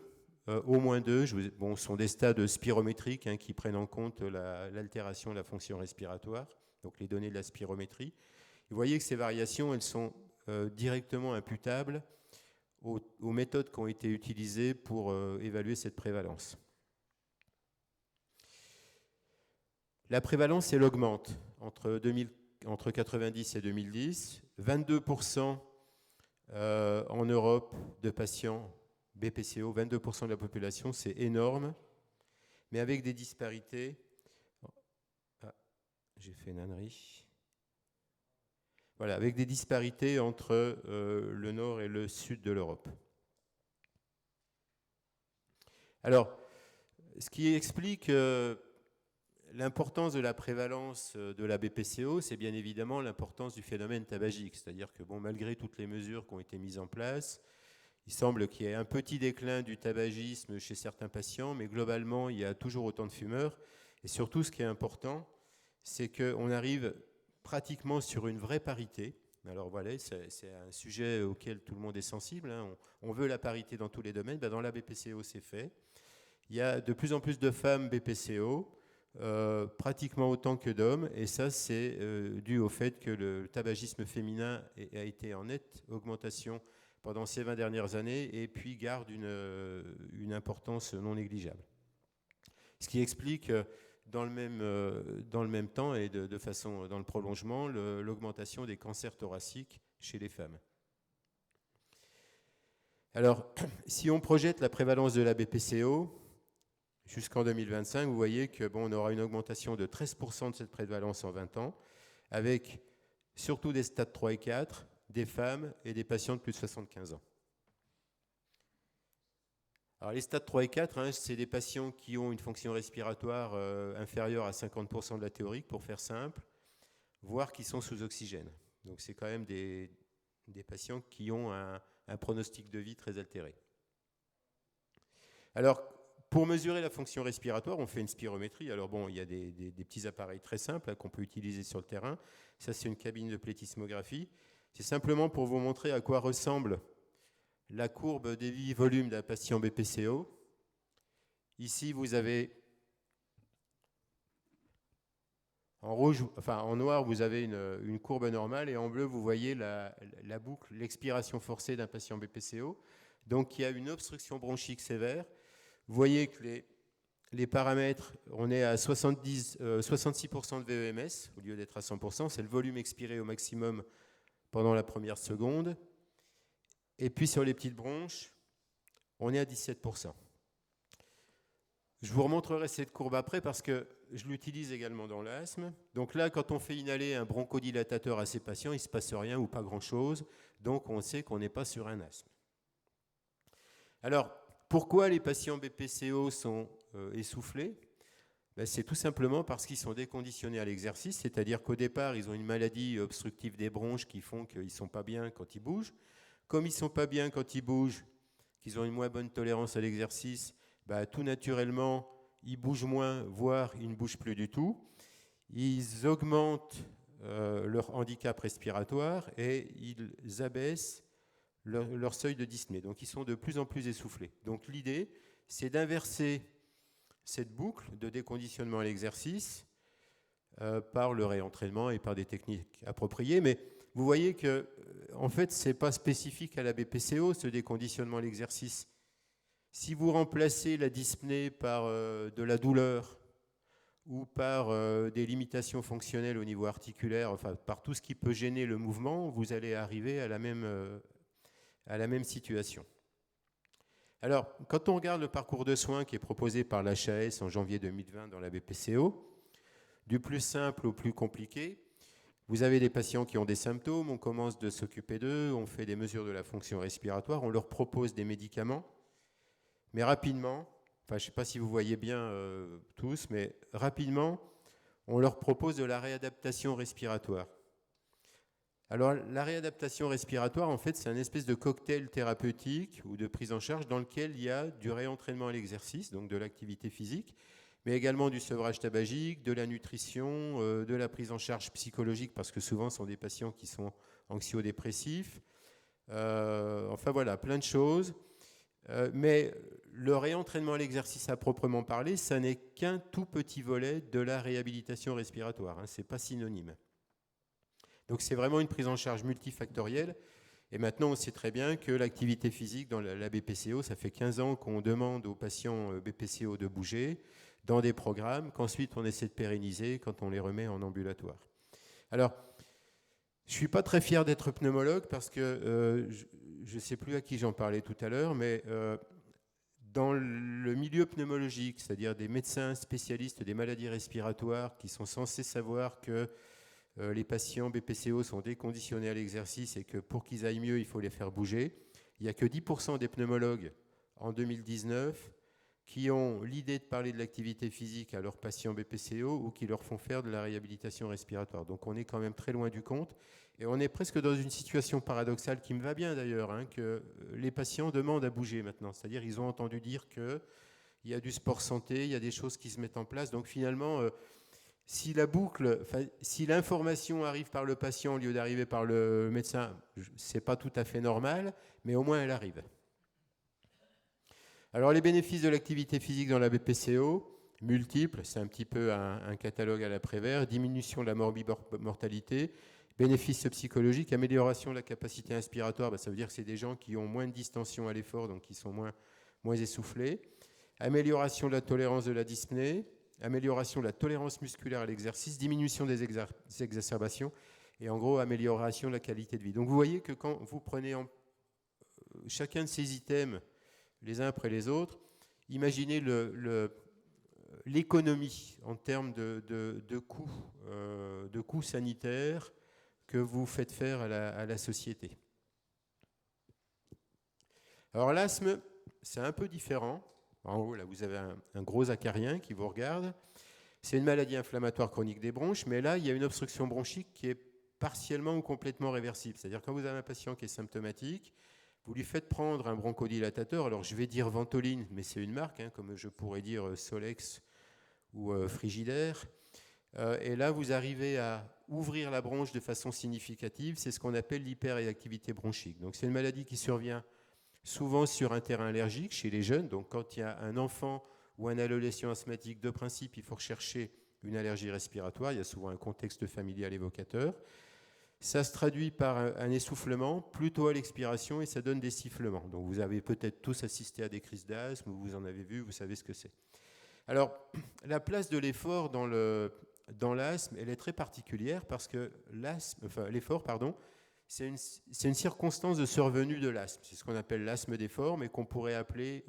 au moins 2, ce sont des stades spirométriques qui prennent en compte l'altération de la fonction respiratoire, donc les données de la spirométrie. Vous voyez que ces variations, elles sont directement imputables aux méthodes qui ont été utilisées pour évaluer cette prévalence. La prévalence, elle augmente entre 90 et 2010, 22% en Europe de patients BPCO, 22% de la population, c'est énorme, mais avec des disparités. Ah, j'ai fait une ânerie. Voilà, avec des disparités entre le nord et le sud de l'Europe. Alors, ce qui explique l'importance de la prévalence de la BPCO, c'est bien évidemment l'importance du phénomène tabagique. C'est-à-dire que malgré toutes les mesures qui ont été mises en place, il semble qu'il y ait un petit déclin du tabagisme chez certains patients, mais globalement, il y a toujours autant de fumeurs. Et surtout, ce qui est important, c'est qu'on arrive pratiquement sur une vraie parité. Alors voilà, c'est un sujet auquel tout le monde est sensible. On veut la parité dans tous les domaines. Dans la BPCO, c'est fait. Il y a de plus en plus de femmes BPCO, pratiquement autant que d'hommes, et ça c'est dû au fait que le tabagisme féminin a été en nette augmentation pendant ces 20 dernières années et puis garde une importance non négligeable. Ce qui explique dans le même temps et de façon dans le prolongement l'augmentation des cancers thoraciques chez les femmes. Alors, si on projette la prévalence de la BPCO, jusqu'en 2025, vous voyez que on aura une augmentation de 13% de cette prévalence en 20 ans, avec surtout des stades 3 et 4, des femmes et des patients de plus de 75 ans. Alors les stades 3 et 4, c'est des patients qui ont une fonction respiratoire inférieure à 50% de la théorique, pour faire simple, voire qui sont sous oxygène. Donc c'est quand même des patients qui ont un pronostic de vie très altéré. Alors, pour mesurer la fonction respiratoire, on fait une spirométrie. Alors il y a des petits appareils très simples qu'on peut utiliser sur le terrain. Ça, c'est une cabine de plethysmographie. C'est simplement pour vous montrer à quoi ressemble la courbe des volumes d'un patient BPCO. Ici, vous avez en noir, vous avez une courbe normale, et en bleu, vous voyez la boucle, l'expiration forcée d'un patient BPCO. Donc, il y a une obstruction bronchique sévère. Vous voyez que les paramètres, on est à 66% de VEMS au lieu d'être à 100%. C'est le volume expiré au maximum pendant la première seconde. Et puis sur les petites bronches, on est à 17%. Je vous remontrerai cette courbe après parce que je l'utilise également dans l'asthme. Donc là, quand on fait inhaler un bronchodilatateur à ces patients, il ne se passe rien ou pas grand-chose. Donc on sait qu'on n'est pas sur un asthme. Alors, pourquoi les patients BPCO sont essoufflés ? C'est tout simplement parce qu'ils sont déconditionnés à l'exercice, c'est-à-dire qu'au départ, ils ont une maladie obstructive des bronches qui font qu'ils ne sont pas bien quand ils bougent. Comme ils ne sont pas bien quand ils bougent, qu'ils ont une moins bonne tolérance à l'exercice, tout naturellement, ils bougent moins, voire ils ne bougent plus du tout. Ils augmentent leur handicap respiratoire et ils abaissent leur seuil de dyspnée. Donc ils sont de plus en plus essoufflés. Donc l'idée, c'est d'inverser cette boucle de déconditionnement à l'exercice par le réentraînement et par des techniques appropriées. Mais vous voyez que, en fait, ce n'est pas spécifique à la BPCO, ce déconditionnement à l'exercice. Si vous remplacez la dyspnée par de la douleur ou par des limitations fonctionnelles au niveau articulaire, enfin par tout ce qui peut gêner le mouvement, vous allez arriver à la même situation. Alors, quand on regarde le parcours de soins qui est proposé par l'HAS en janvier 2020 dans la BPCO, du plus simple au plus compliqué, vous avez des patients qui ont des symptômes, on commence de s'occuper d'eux, on fait des mesures de la fonction respiratoire, on leur propose des médicaments, mais rapidement, je ne sais pas si vous voyez bien tous, mais rapidement, on leur propose de la réadaptation respiratoire. Alors, la réadaptation respiratoire, en fait, c'est un espèce de cocktail thérapeutique ou de prise en charge dans lequel il y a du réentraînement à l'exercice, donc de l'activité physique, mais également du sevrage tabagique, de la nutrition, de la prise en charge psychologique, parce que souvent, ce sont des patients qui sont anxio-dépressifs. Enfin, voilà, plein de choses. Mais le réentraînement à l'exercice à proprement parler, ça n'est qu'un tout petit volet de la réhabilitation respiratoire. Ce n'est pas synonyme. Donc c'est vraiment une prise en charge multifactorielle. Et maintenant, on sait très bien que l'activité physique dans la BPCO, ça fait 15 ans qu'on demande aux patients BPCO de bouger dans des programmes qu'ensuite on essaie de pérenniser quand on les remet en ambulatoire. Alors, je ne suis pas très fier d'être pneumologue parce que je ne sais plus à qui j'en parlais tout à l'heure, mais dans le milieu pneumologique, c'est-à-dire des médecins spécialistes des maladies respiratoires qui sont censés savoir que les patients BPCO sont déconditionnés à l'exercice et que pour qu'ils aillent mieux, il faut les faire bouger. Il n'y a que 10% des pneumologues en 2019 qui ont l'idée de parler de l'activité physique à leurs patients BPCO ou qui leur font faire de la réhabilitation respiratoire. Donc on est quand même très loin du compte. Et on est presque dans une situation paradoxale qui me va bien d'ailleurs, que les patients demandent à bouger maintenant. C'est-à-dire ils ont entendu dire qu'il y a du sport santé, il y a des choses qui se mettent en place. Donc finalement, si l'information arrive par le patient au lieu d'arriver par le médecin, ce n'est pas tout à fait normal, mais au moins elle arrive. Alors les bénéfices de l'activité physique dans la BPCO, multiples, c'est un petit peu un catalogue à l'après-vert, diminution de la mortalité, bénéfices psychologiques, amélioration de la capacité inspiratoire, ça veut dire que c'est des gens qui ont moins de distension à l'effort, donc qui sont moins essoufflés, amélioration de la tolérance de la dyspnée, amélioration de la tolérance musculaire à l'exercice, diminution des exacerbations et en gros amélioration de la qualité de vie. Donc vous voyez que quand vous prenez chacun de ces items les uns après les autres, imaginez l'économie en termes de coûts sanitaires que vous faites faire à la société. Alors l'asthme, c'est un peu différent. En haut, là, vous avez un gros acarien qui vous regarde. C'est une maladie inflammatoire chronique des bronches, mais là, il y a une obstruction bronchique qui est partiellement ou complètement réversible. C'est-à-dire quand vous avez un patient qui est symptomatique, vous lui faites prendre un bronchodilatateur. Alors, je vais dire Ventoline, mais c'est une marque, comme je pourrais dire Solex ou Frigidaire. Et là, vous arrivez à ouvrir la bronche de façon significative. C'est ce qu'on appelle l'hyperréactivité bronchique. Donc, c'est une maladie qui survient souvent sur un terrain allergique chez les jeunes. Donc quand il y a un enfant ou un adolescent asthmatique, de principe, il faut rechercher une allergie respiratoire. Il y a souvent un contexte familial évocateur. Ça se traduit par un essoufflement plutôt à l'expiration et ça donne des sifflements. Donc vous avez peut-être tous assisté à des crises d'asthme, vous en avez vu, vous savez ce que c'est. Alors la place de l'effort dans l'asthme, elle est très particulière parce que l'effort, c'est une circonstance de survenue de l'asthme. C'est ce qu'on appelle l'asthme d'effort, mais qu'on pourrait appeler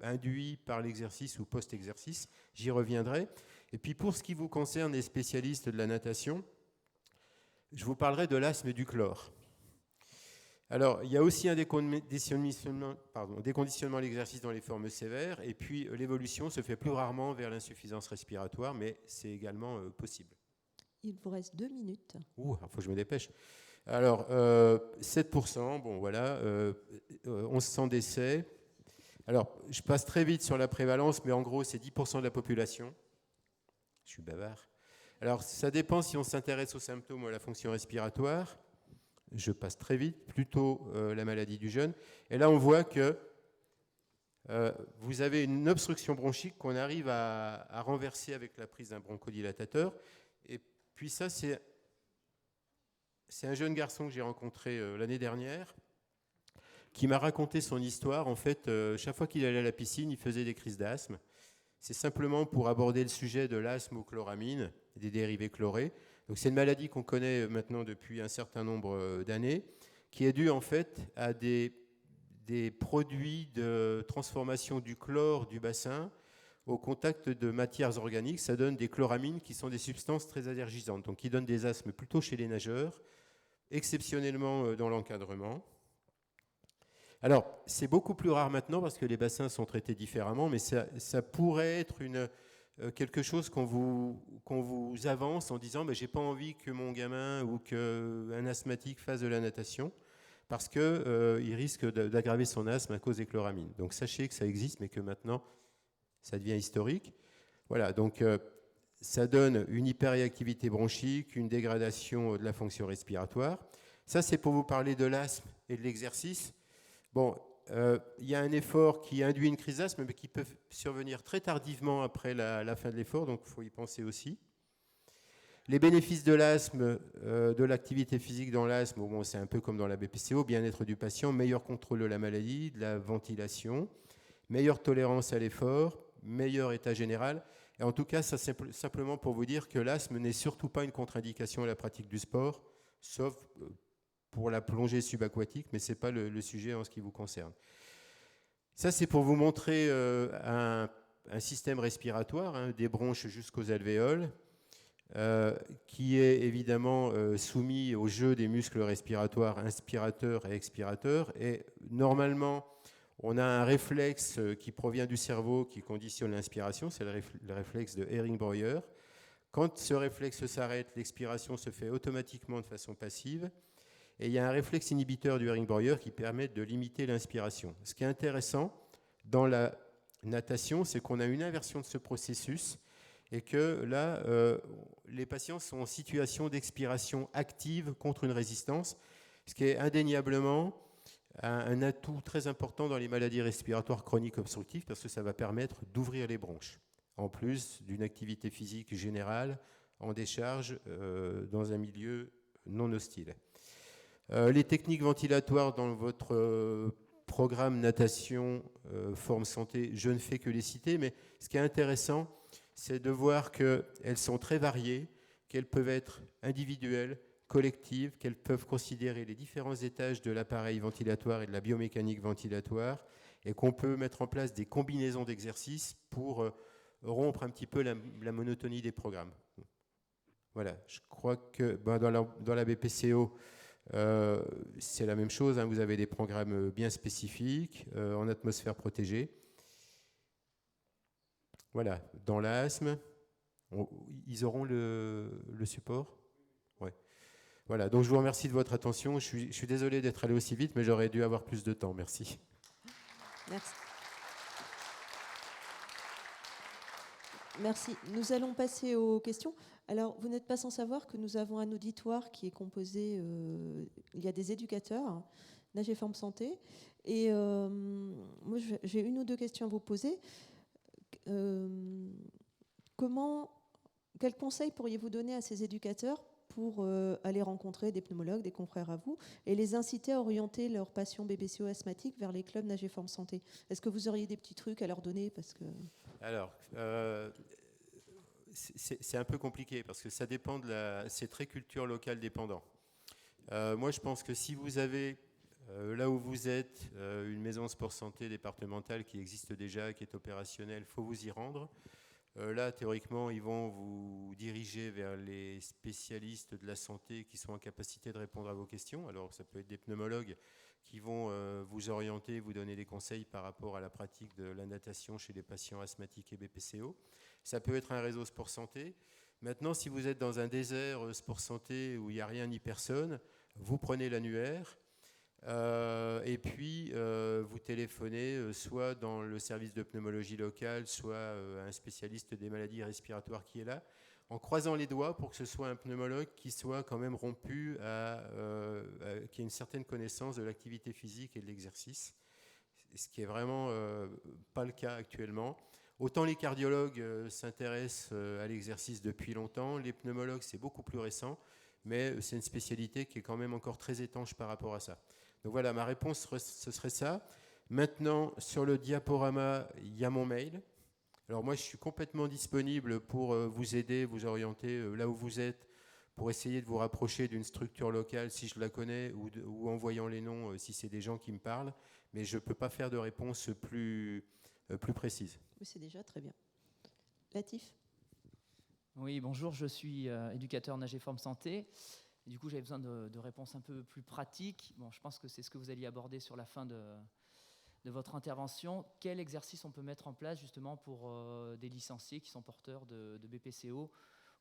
induit par l'exercice ou post-exercice. J'y reviendrai. Et puis pour ce qui vous concerne, les spécialistes de la natation, je vous parlerai de l'asthme du chlore. Alors, il y a aussi un déconditionnement à l'exercice dans les formes sévères, et puis l'évolution se fait plus rarement vers l'insuffisance respiratoire, mais c'est également possible. Il vous reste 2 minutes. Il faut que je me dépêche. Alors, 7%, bon voilà, 1100 décès. Alors, je passe très vite sur la prévalence, mais en gros, c'est 10% de la population. Je suis bavard. Alors, ça dépend si on s'intéresse aux symptômes ou à la fonction respiratoire. Je passe très vite, plutôt la maladie du jeune. Et là, on voit que vous avez une obstruction bronchique qu'on arrive à renverser avec la prise d'un bronchodilatateur. Et puis ça, c'est un jeune garçon que j'ai rencontré l'année dernière qui m'a raconté son histoire. En fait, chaque fois qu'il allait à la piscine, il faisait des crises d'asthme. C'est simplement pour aborder le sujet de l'asthme aux chloramines et des dérivés chlorés. Donc c'est une maladie qu'on connaît maintenant depuis un certain nombre d'années, qui est due en fait à des produits de transformation du chlore du bassin au contact de matières organiques. Ça donne des chloramines qui sont des substances très allergisantes, donc qui donnent des asthmes plutôt chez les nageurs, exceptionnellement dans l'encadrement. Alors, c'est beaucoup plus rare maintenant parce que les bassins sont traités différemment, mais ça pourrait être quelque chose qu'on vous avance en disant j'ai pas envie que mon gamin ou qu'un asthmatique fasse de la natation parce qu'il risque d'aggraver son asthme à cause des chloramines. Donc sachez que ça existe, mais que maintenant, ça devient historique. Voilà, donc ça donne une hyperréactivité bronchique, une dégradation de la fonction respiratoire. Ça, c'est pour vous parler de l'asthme et de l'exercice. Bon, il y a un effort qui induit une crise d'asthme, mais qui peut survenir très tardivement après la fin de l'effort, donc il faut y penser aussi. Les bénéfices de l'asthme, de l'activité physique dans l'asthme, bon, c'est un peu comme dans la BPCO, bien-être du patient, meilleur contrôle de la maladie, de la ventilation, meilleure tolérance à l'effort, meilleur état général. Et en tout cas, ça c'est simplement pour vous dire que l'asthme n'est surtout pas une contre-indication à la pratique du sport, sauf pour la plongée subaquatique, mais ce n'est pas le sujet en ce qui vous concerne. Ça, c'est pour vous montrer un système respiratoire, des bronches jusqu'aux alvéoles, qui est évidemment soumis au jeu des muscles respiratoires inspirateurs et expirateurs. Et normalement, on a un réflexe qui provient du cerveau qui conditionne l'inspiration, c'est le réflexe de Hering-Breuer. Quand ce réflexe s'arrête, l'expiration se fait automatiquement de façon passive. Et il y a un réflexe inhibiteur du Hering-Breuer qui permet de limiter l'inspiration. Ce qui est intéressant dans la natation, c'est qu'on a une inversion de ce processus et que là, les patients sont en situation d'expiration active contre une résistance, ce qui est indéniablement un atout très important dans les maladies respiratoires chroniques obstructives parce que ça va permettre d'ouvrir les bronches, en plus d'une activité physique générale en décharge dans un milieu non hostile. Les techniques ventilatoires dans votre programme natation, forme santé, je ne fais que les citer, mais ce qui est intéressant, c'est de voir qu'elles sont très variées, qu'elles peuvent être individuelles, collectives, qu'elles peuvent considérer les différents étages de l'appareil ventilatoire et de la biomécanique ventilatoire, et qu'on peut mettre en place des combinaisons d'exercices pour rompre un petit peu la monotonie des programmes. Voilà, je crois que dans la BPCO, c'est la même chose, vous avez des programmes bien spécifiques en atmosphère protégée. Voilà, dans l'asthme, ils auront le support. Ouais. Voilà, donc je vous remercie de votre attention. Je suis désolé d'être allé aussi vite, mais j'aurais dû avoir plus de temps. Merci. Merci. Merci. Nous allons passer aux questions. Alors, vous n'êtes pas sans savoir que nous avons un auditoire qui est composé, il y a des éducateurs, Nage et Forme Santé, et moi j'ai une ou deux questions à vous poser. Quels conseils pourriez-vous donner à ces éducateurs pour aller rencontrer des pneumologues, des confrères à vous, et les inciter à orienter leurs patients BPCO asthmatiques vers les clubs Nage et Forme Santé? Est-ce que vous auriez des petits trucs à leur donner parce que... Alors, c'est un peu compliqué parce que ça dépend c'est très culture locale dépendant. Moi, je pense que si vous avez, là où vous êtes, une maison sport santé départementale qui existe déjà, qui est opérationnelle, il faut vous y rendre. Là, théoriquement, ils vont vous diriger vers les spécialistes de la santé qui sont en capacité de répondre à vos questions. Alors, ça peut être des pneumologues qui vont vous orienter, vous donner des conseils par rapport à la pratique de la natation chez les patients asthmatiques et BPCO. Ça peut être un réseau sport santé. Maintenant, si vous êtes dans un désert sport santé où il n'y a rien ni personne, vous prenez l'annuaire et puis vous téléphonez soit dans le service de pneumologie locale, soit un spécialiste des maladies respiratoires qui est là, en croisant les doigts pour que ce soit un pneumologue qui soit quand même rompu, qui ait une certaine connaissance de l'activité physique et de l'exercice, ce qui est vraiment pas le cas actuellement. Autant les cardiologues s'intéressent à l'exercice depuis longtemps, les pneumologues c'est beaucoup plus récent, mais c'est une spécialité qui est quand même encore très étanche par rapport à ça. Donc voilà, ma réponse ce serait ça. Maintenant, sur le diaporama, il y a mon mail. Alors moi, je suis complètement disponible pour vous aider, vous orienter là où vous êtes, pour essayer de vous rapprocher d'une structure locale si je la connais, ou en voyant les noms si c'est des gens qui me parlent, mais je ne peux pas faire de réponse plus précise. Oui, c'est déjà très bien. Latif ? Oui, bonjour, je suis éducateur Nageform Santé. Et du coup, j'avais besoin de réponses un peu plus pratiques. Bon, je pense que c'est ce que vous alliez aborder sur la fin de votre intervention. Quel exercice on peut mettre en place justement pour des licenciés qui sont porteurs de BPCO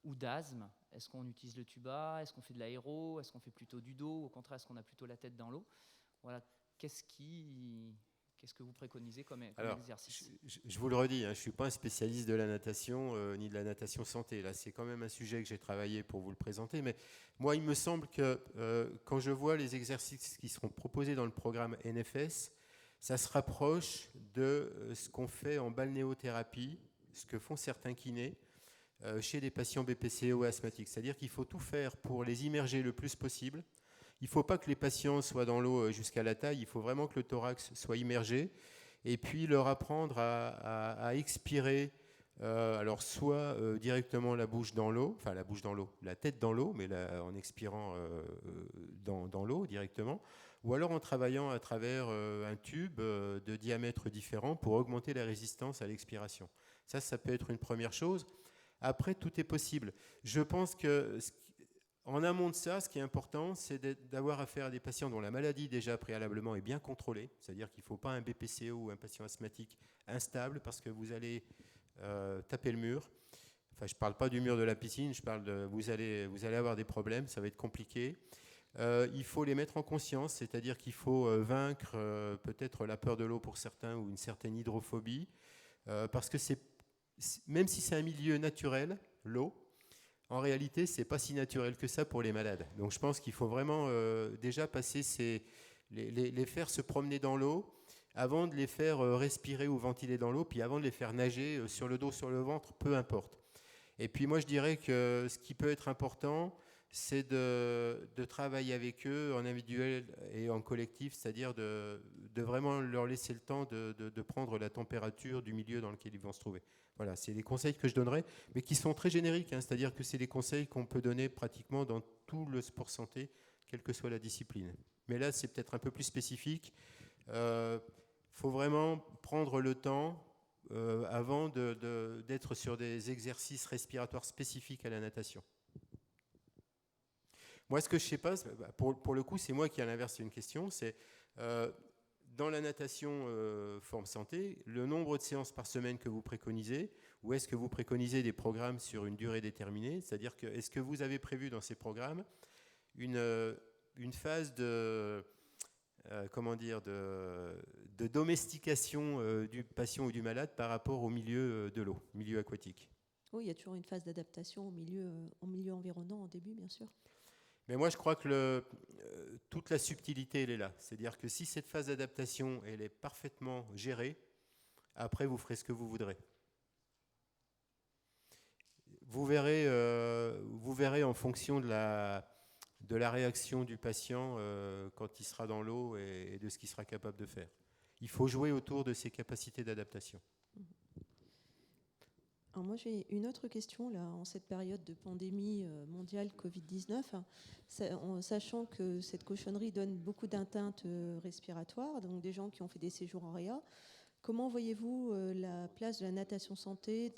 ou d'asthme? Est-ce qu'on utilise le tuba? Est-ce qu'on fait de l'aéro? Est-ce qu'on fait plutôt du dos? Au contraire, est-ce qu'on a plutôt la tête dans l'eau? Voilà, qu'est-ce que vous préconisez comme exercice? Je vous le redis, je ne suis pas un spécialiste de la natation ni de la natation santé. Là, c'est quand même un sujet que j'ai travaillé pour vous le présenter. Mais moi, il me semble que quand je vois les exercices qui seront proposés dans le programme NFS, ça se rapproche de ce qu'on fait en balnéothérapie, ce que font certains kinés chez des patients BPCO asthmatiques. C'est-à-dire qu'il faut tout faire pour les immerger le plus possible. Il ne faut pas que les patients soient dans l'eau jusqu'à la taille, il faut vraiment que le thorax soit immergé et puis leur apprendre à expirer, alors soit directement la bouche dans l'eau, enfin la bouche dans l'eau, la tête dans l'eau, mais en expirant dans l'eau directement, ou alors en travaillant à travers un tube de diamètre différent pour augmenter la résistance à l'expiration. Ça peut être une première chose. Après, tout est possible. Je pense que en amont de ça, ce qui est important, c'est d'avoir affaire à des patients dont la maladie déjà préalablement est bien contrôlée, c'est-à-dire qu'il ne faut pas un BPCO ou un patient asthmatique instable parce que vous allez taper le mur. Enfin, je ne parle pas du mur de la piscine, je parle de vous allez avoir des problèmes, ça va être compliqué. Il faut les mettre en conscience, c'est-à-dire qu'il faut vaincre peut-être la peur de l'eau pour certains ou une certaine hydrophobie, parce que même si c'est un milieu naturel, l'eau, en réalité, ce n'est pas si naturel que ça pour les malades. Donc je pense qu'il faut vraiment déjà passer les faire se promener dans l'eau, avant de les faire respirer ou ventiler dans l'eau, puis avant de les faire nager sur le dos, sur le ventre, peu importe. Et puis moi je dirais que ce qui peut être important, c'est de travailler avec eux en individuel et en collectif, c'est-à-dire de vraiment leur laisser le temps de prendre la température du milieu dans lequel ils vont se trouver. Voilà, c'est les conseils que je donnerai, mais qui sont très génériques, c'est-à-dire que c'est des conseils qu'on peut donner pratiquement dans tout le sport santé, quelle que soit la discipline. Mais là, c'est peut-être un peu plus spécifique. Faut vraiment prendre le temps avant d'être sur des exercices respiratoires spécifiques à la natation. Moi, ce que je ne sais pas, pour le coup, c'est moi qui, à l'inverse, c'est une question, c'est dans la natation forme santé, le nombre de séances par semaine que vous préconisez, ou est-ce que vous préconisez des programmes sur une durée déterminée? C'est-à-dire que est-ce que vous avez prévu dans ces programmes une phase de domestication du patient ou du malade par rapport au milieu de l'eau, milieu aquatique? Oui, il y a toujours une phase d'adaptation au milieu environnant au début, bien sûr. Mais moi, je crois que toute la subtilité, elle est là. C'est-à-dire que si cette phase d'adaptation, elle est parfaitement gérée, après, vous ferez ce que vous voudrez. Vous verrez en fonction de la réaction du patient quand il sera dans l'eau et de ce qu'il sera capable de faire. Il faut jouer autour de ses capacités d'adaptation. Alors moi, j'ai une autre question, là, en cette période de pandémie mondiale Covid-19, sachant que cette cochonnerie donne beaucoup d'atteintes respiratoires, donc des gens qui ont fait des séjours en réa. Comment voyez-vous la place de la natation santé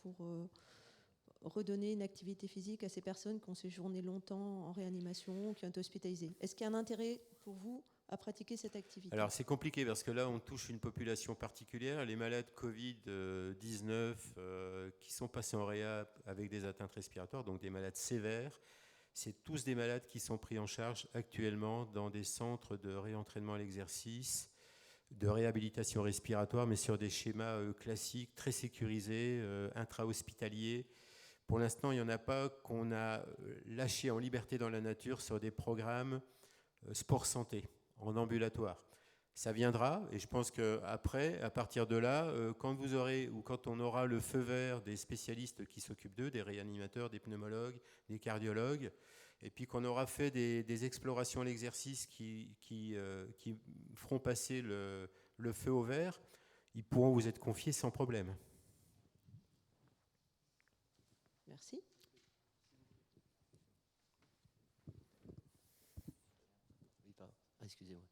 pour redonner une activité physique à ces personnes qui ont séjourné longtemps en réanimation, qui ont été hospitalisées? Est-ce qu'il y a un intérêt pour vous à pratiquer cette activité? Alors c'est compliqué parce que là on touche une population particulière, les malades Covid-19 qui sont passés en réa avec des atteintes respiratoires, donc des malades sévères. c'est tous des malades qui sont pris en charge actuellement dans des centres de réentraînement à l'exercice, de réhabilitation respiratoire, mais sur des schémas classiques, très sécurisés, intra-hospitaliers. Pour l'instant, il n'y en a pas qu'on a lâché en liberté dans la nature sur des programmes sport-santé, en ambulatoire. Ça viendra, et je pense qu'après, à partir de là, quand vous aurez, ou quand on aura le feu vert des spécialistes qui s'occupent d'eux, des réanimateurs, des pneumologues, des cardiologues, et puis qu'on aura fait des explorations à l'exercice qui feront passer le feu au vert, ils pourront vous être confiés sans problème. Merci. Excusez-moi.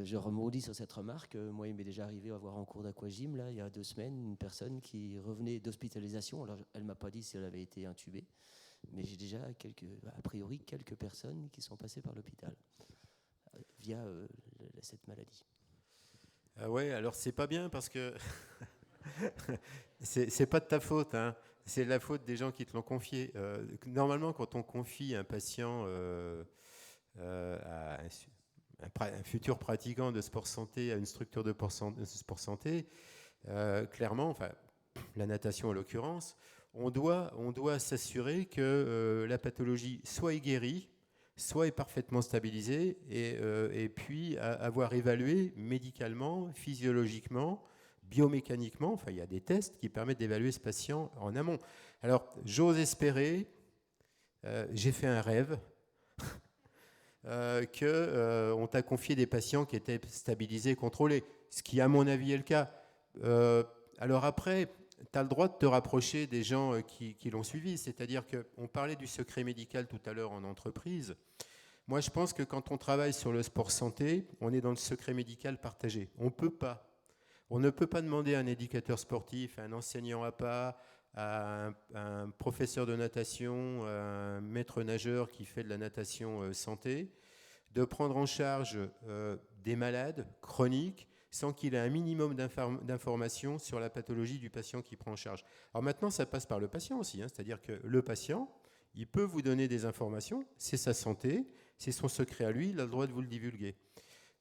Je rebondis sur cette remarque. Moi, il m'est déjà arrivé à voir en cours d'aquagym, là, il y a 2 semaines, une personne qui revenait d'hospitalisation. Alors, elle ne m'a pas dit si elle avait été intubée, mais j'ai déjà a priori quelques personnes qui sont passées par l'hôpital via cette maladie. Ah ouais, alors c'est pas bien parce que c'est pas de ta faute, hein. C'est de la faute des gens qui te l'ont confié. Normalement, quand on confie un patient à un futur pratiquant de sport santé à une structure de sport santé, clairement, enfin la natation en l'occurrence, on doit s'assurer que la pathologie soit est guérie, soit est parfaitement stabilisée, et puis avoir évalué médicalement, physiologiquement, biomécaniquement, enfin il y a des tests qui permettent d'évaluer ce patient en amont. Alors j'ose espérer, j'ai fait un rêve, qu'on t'a confié des patients qui étaient stabilisés, contrôlés, ce qui à mon avis est le cas. Alors après, tu as le droit de te rapprocher des gens qui l'ont suivi, c'est-à-dire qu'on parlait du secret médical tout à l'heure en entreprise. Moi je pense que quand on travaille sur le sport santé, on est dans le secret médical partagé. On ne peut pas demander à un éducateur sportif, à un enseignant APA, à un professeur de natation, à un maître nageur qui fait de la natation santé, de prendre en charge des malades chroniques sans qu'il ait un minimum d'informations sur la pathologie du patient qu'il prend en charge. Alors maintenant, ça passe par le patient aussi, hein, c'est-à-dire que le patient, il peut vous donner des informations, c'est sa santé, c'est son secret à lui, il a le droit de vous le divulguer.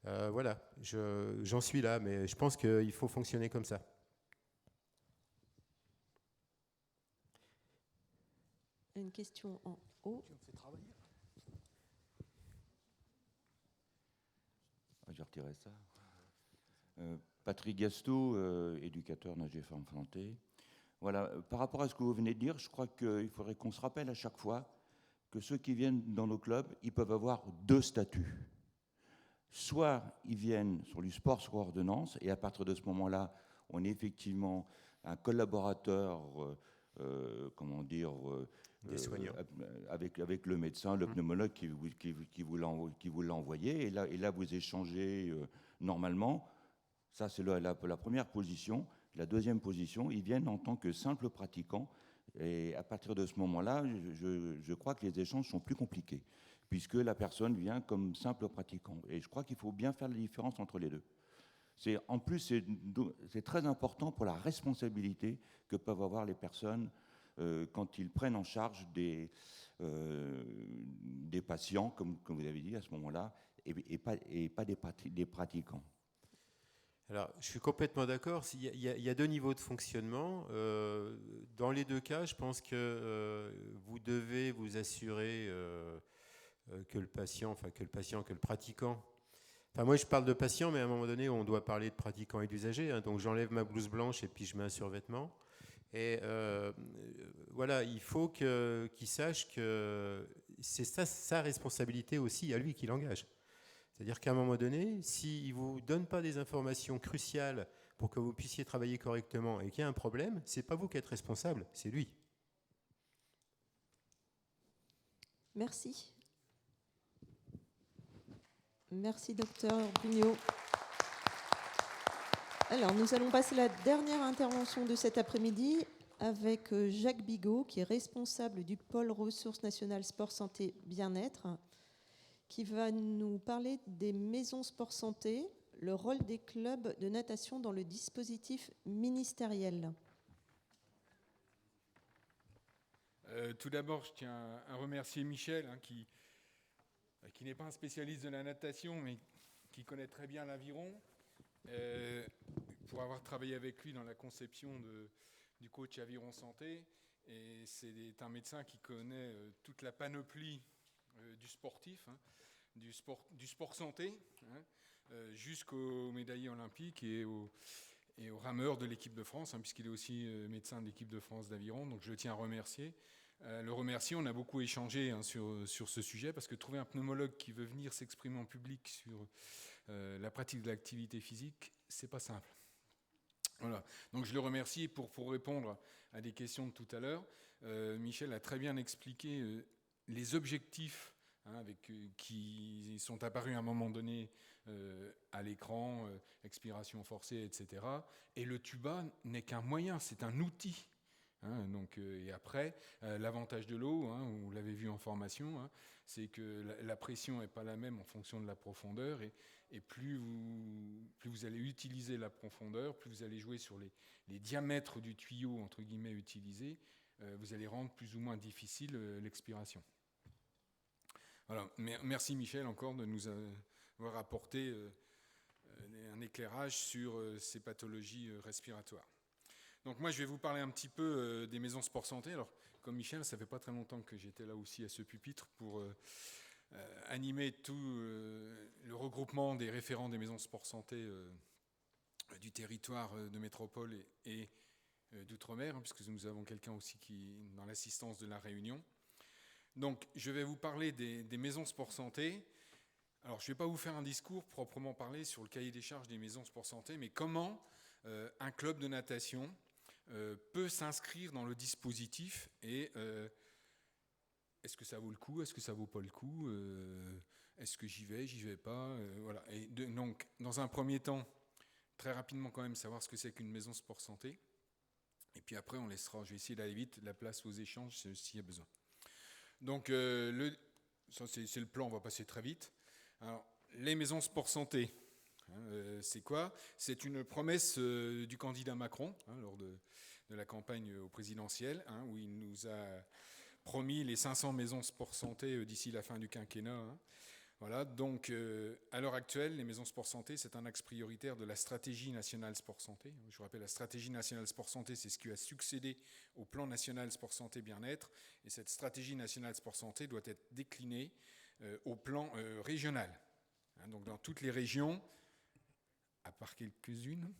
Voilà, j'en suis là, mais je pense qu'il faut fonctionner comme ça. Une question en haut. J'ai retiré ça. Patrick Gasto, éducateur nagé forme santé. Voilà, par rapport à ce que vous venez de dire, je crois qu'il faudrait qu'on se rappelle à chaque fois que ceux qui viennent dans nos clubs, ils peuvent avoir 2 statuts. Soit ils viennent sur du sport sur ordonnance, et à partir de ce moment-là, on est effectivement un collaborateur, des soignants. Avec le médecin, le pneumologue qui vous l'a envoyé, et là vous échangez normalement. Ça, c'est la première position. La deuxième position, ils viennent en tant que simples pratiquants, et à partir de ce moment-là, je crois que les échanges sont plus compliqués, puisque la personne vient comme simple pratiquant. Et je crois qu'il faut bien faire la différence entre les deux. En plus, c'est très important pour la responsabilité que peuvent avoir les personnes quand ils prennent en charge des patients, comme vous avez dit à ce moment-là, et pas des pratiquants. Alors, je suis complètement d'accord. Il y a 2 niveaux de fonctionnement. Dans les 2 cas, je pense que vous devez vous assurer que le pratiquant. Enfin, moi, je parle de patient, mais à un moment donné, on doit parler de pratiquant et d'usager. Hein, donc, j'enlève ma blouse blanche et puis je mets un survêtement. Et voilà, il faut qu'il sache que c'est sa responsabilité aussi à lui qui l'engage. C'est-à-dire qu'à un moment donné, s'il ne vous donne pas des informations cruciales pour que vous puissiez travailler correctement et qu'il y a un problème, ce n'est pas vous qui êtes responsable, c'est lui. Merci. Merci, docteur Bugnot. Alors, nous allons passer à la dernière intervention de cet après-midi avec Jacques Bigot, qui est responsable du pôle ressources nationales sport santé bien-être, qui va nous parler des maisons sport santé, le rôle des clubs de natation dans le dispositif ministériel. Tout d'abord, je tiens à remercier Michel, qui n'est pas un spécialiste de la natation, mais qui connaît très bien l'aviron, pour avoir travaillé avec lui dans la conception du coach Aviron Santé. Et c'est un médecin qui connaît toute la panoplie du sportif, du sport santé, jusqu'aux médaillés olympiques et aux rameurs de l'équipe de France, puisqu'il est aussi médecin de l'équipe de France d'aviron. Donc je tiens à le remercier. On a beaucoup échangé sur ce sujet, parce que trouver un pneumologue qui veut venir s'exprimer en public sur la pratique de l'activité physique, c'est pas simple. Voilà. Donc je le remercie pour répondre à des questions de tout à l'heure. Michel a très bien expliqué les objectifs qui sont apparus à un moment donné à l'écran, expiration forcée, etc. Et le tuba n'est qu'un moyen, c'est un outil. Et après, l'avantage de l'eau, vous l'avez vu en formation, c'est que la pression n'est pas la même en fonction de la profondeur, et plus vous allez utiliser la profondeur, plus vous allez jouer sur les diamètres du tuyau, entre guillemets, utilisé, vous allez rendre plus ou moins difficile l'expiration. Voilà. Merci Michel encore de nous avoir apporté un éclairage sur ces pathologies respiratoires. Donc moi, je vais vous parler un petit peu des maisons sport santé. Alors, comme Michel, ça fait pas très longtemps que j'étais là aussi à ce pupitre pour animer tout le regroupement des référents des maisons sport santé du territoire de métropole et d'outre-mer, puisque nous avons quelqu'un aussi qui dans l'assistance de la Réunion. Donc, je vais vous parler des maisons sport santé. Alors, je ne vais pas vous faire un discours proprement parlé sur le cahier des charges des maisons sport santé, mais comment un club de natation peut s'inscrire dans le dispositif, et est-ce que ça vaut le coup, est-ce que ça vaut pas le coup, est-ce que j'y vais pas, voilà. Et donc, dans un premier temps, très rapidement quand même, savoir ce que c'est qu'une maison sport santé, et puis après on laissera, je vais essayer d'aller vite, la place aux échanges s'il y a besoin. Donc, ça c'est le plan, on va passer très vite. Alors, les maisons sport santé, c'est quoi ? C'est une promesse du candidat Macron lors de la campagne au présidentiel, où il nous a promis les 500 maisons sport santé d'ici la fin du quinquennat. Voilà, donc à l'heure actuelle, les maisons sport santé, c'est un axe prioritaire de la stratégie nationale sport santé. Je vous rappelle, la stratégie nationale sport santé, c'est ce qui a succédé au plan national sport santé bien-être. Et cette stratégie nationale sport santé doit être déclinée au plan régional. Donc dans toutes les régions, à part quelques-unes,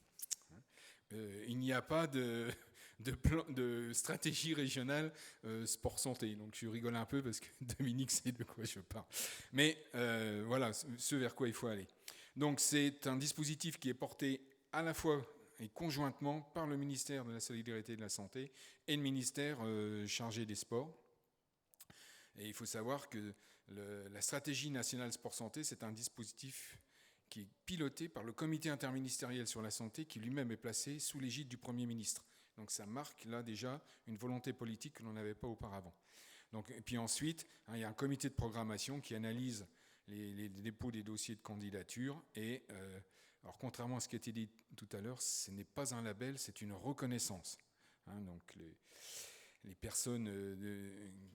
il n'y a pas de stratégie régionale sport santé. Donc je rigole un peu parce que Dominique sait de quoi je parle. Mais voilà ce vers quoi il faut aller. Donc c'est un dispositif qui est porté à la fois et conjointement par le ministère de la Solidarité et de la Santé et le ministère chargé des Sports. Et il faut savoir que la stratégie nationale sport santé, c'est un dispositif qui est piloté par le comité interministériel sur la santé, qui lui-même est placé sous l'égide du Premier ministre. Donc ça marque là déjà une volonté politique que l'on n'avait pas auparavant. Donc, et puis ensuite, il y a un comité de programmation qui analyse les dépôts des dossiers de candidature. Et alors contrairement à ce qui a été dit tout à l'heure, ce n'est pas un label, c'est une reconnaissance. Donc les personnes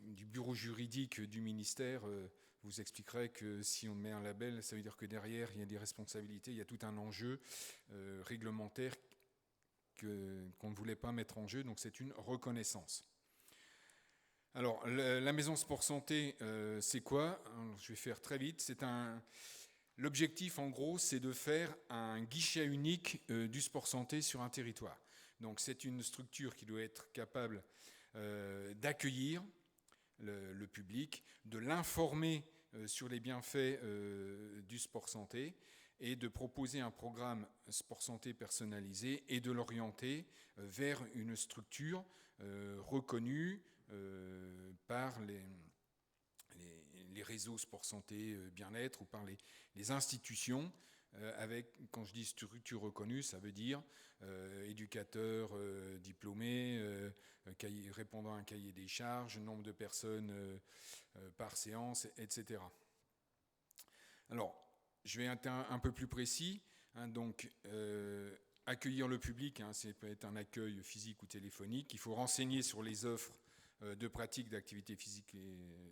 du bureau juridique du ministère vous expliqueraient que si on met un label, ça veut dire que derrière, il y a des responsabilités, il y a tout un enjeu réglementaire qu'on ne voulait pas mettre en jeu, donc c'est une reconnaissance. Alors, la maison sport santé, c'est quoi ? Alors, je vais faire très vite. L'objectif, en gros, c'est de faire un guichet unique du sport santé sur un territoire. Donc, c'est une structure qui doit être capable d'accueillir le public, de l'informer sur les bienfaits du sport santé et de proposer un programme sport santé personnalisé et de l'orienter vers une structure reconnue par les réseaux sport santé bien-être ou par les institutions. Avec, quand je dis structure reconnue, ça veut dire éducateur diplômé, répondant à un cahier des charges, nombre de personnes par séance, etc. Alors, je vais être un peu plus précis. Donc, accueillir le public, ça peut être un accueil physique ou téléphonique. Il faut renseigner sur les offres de pratique d'activité physique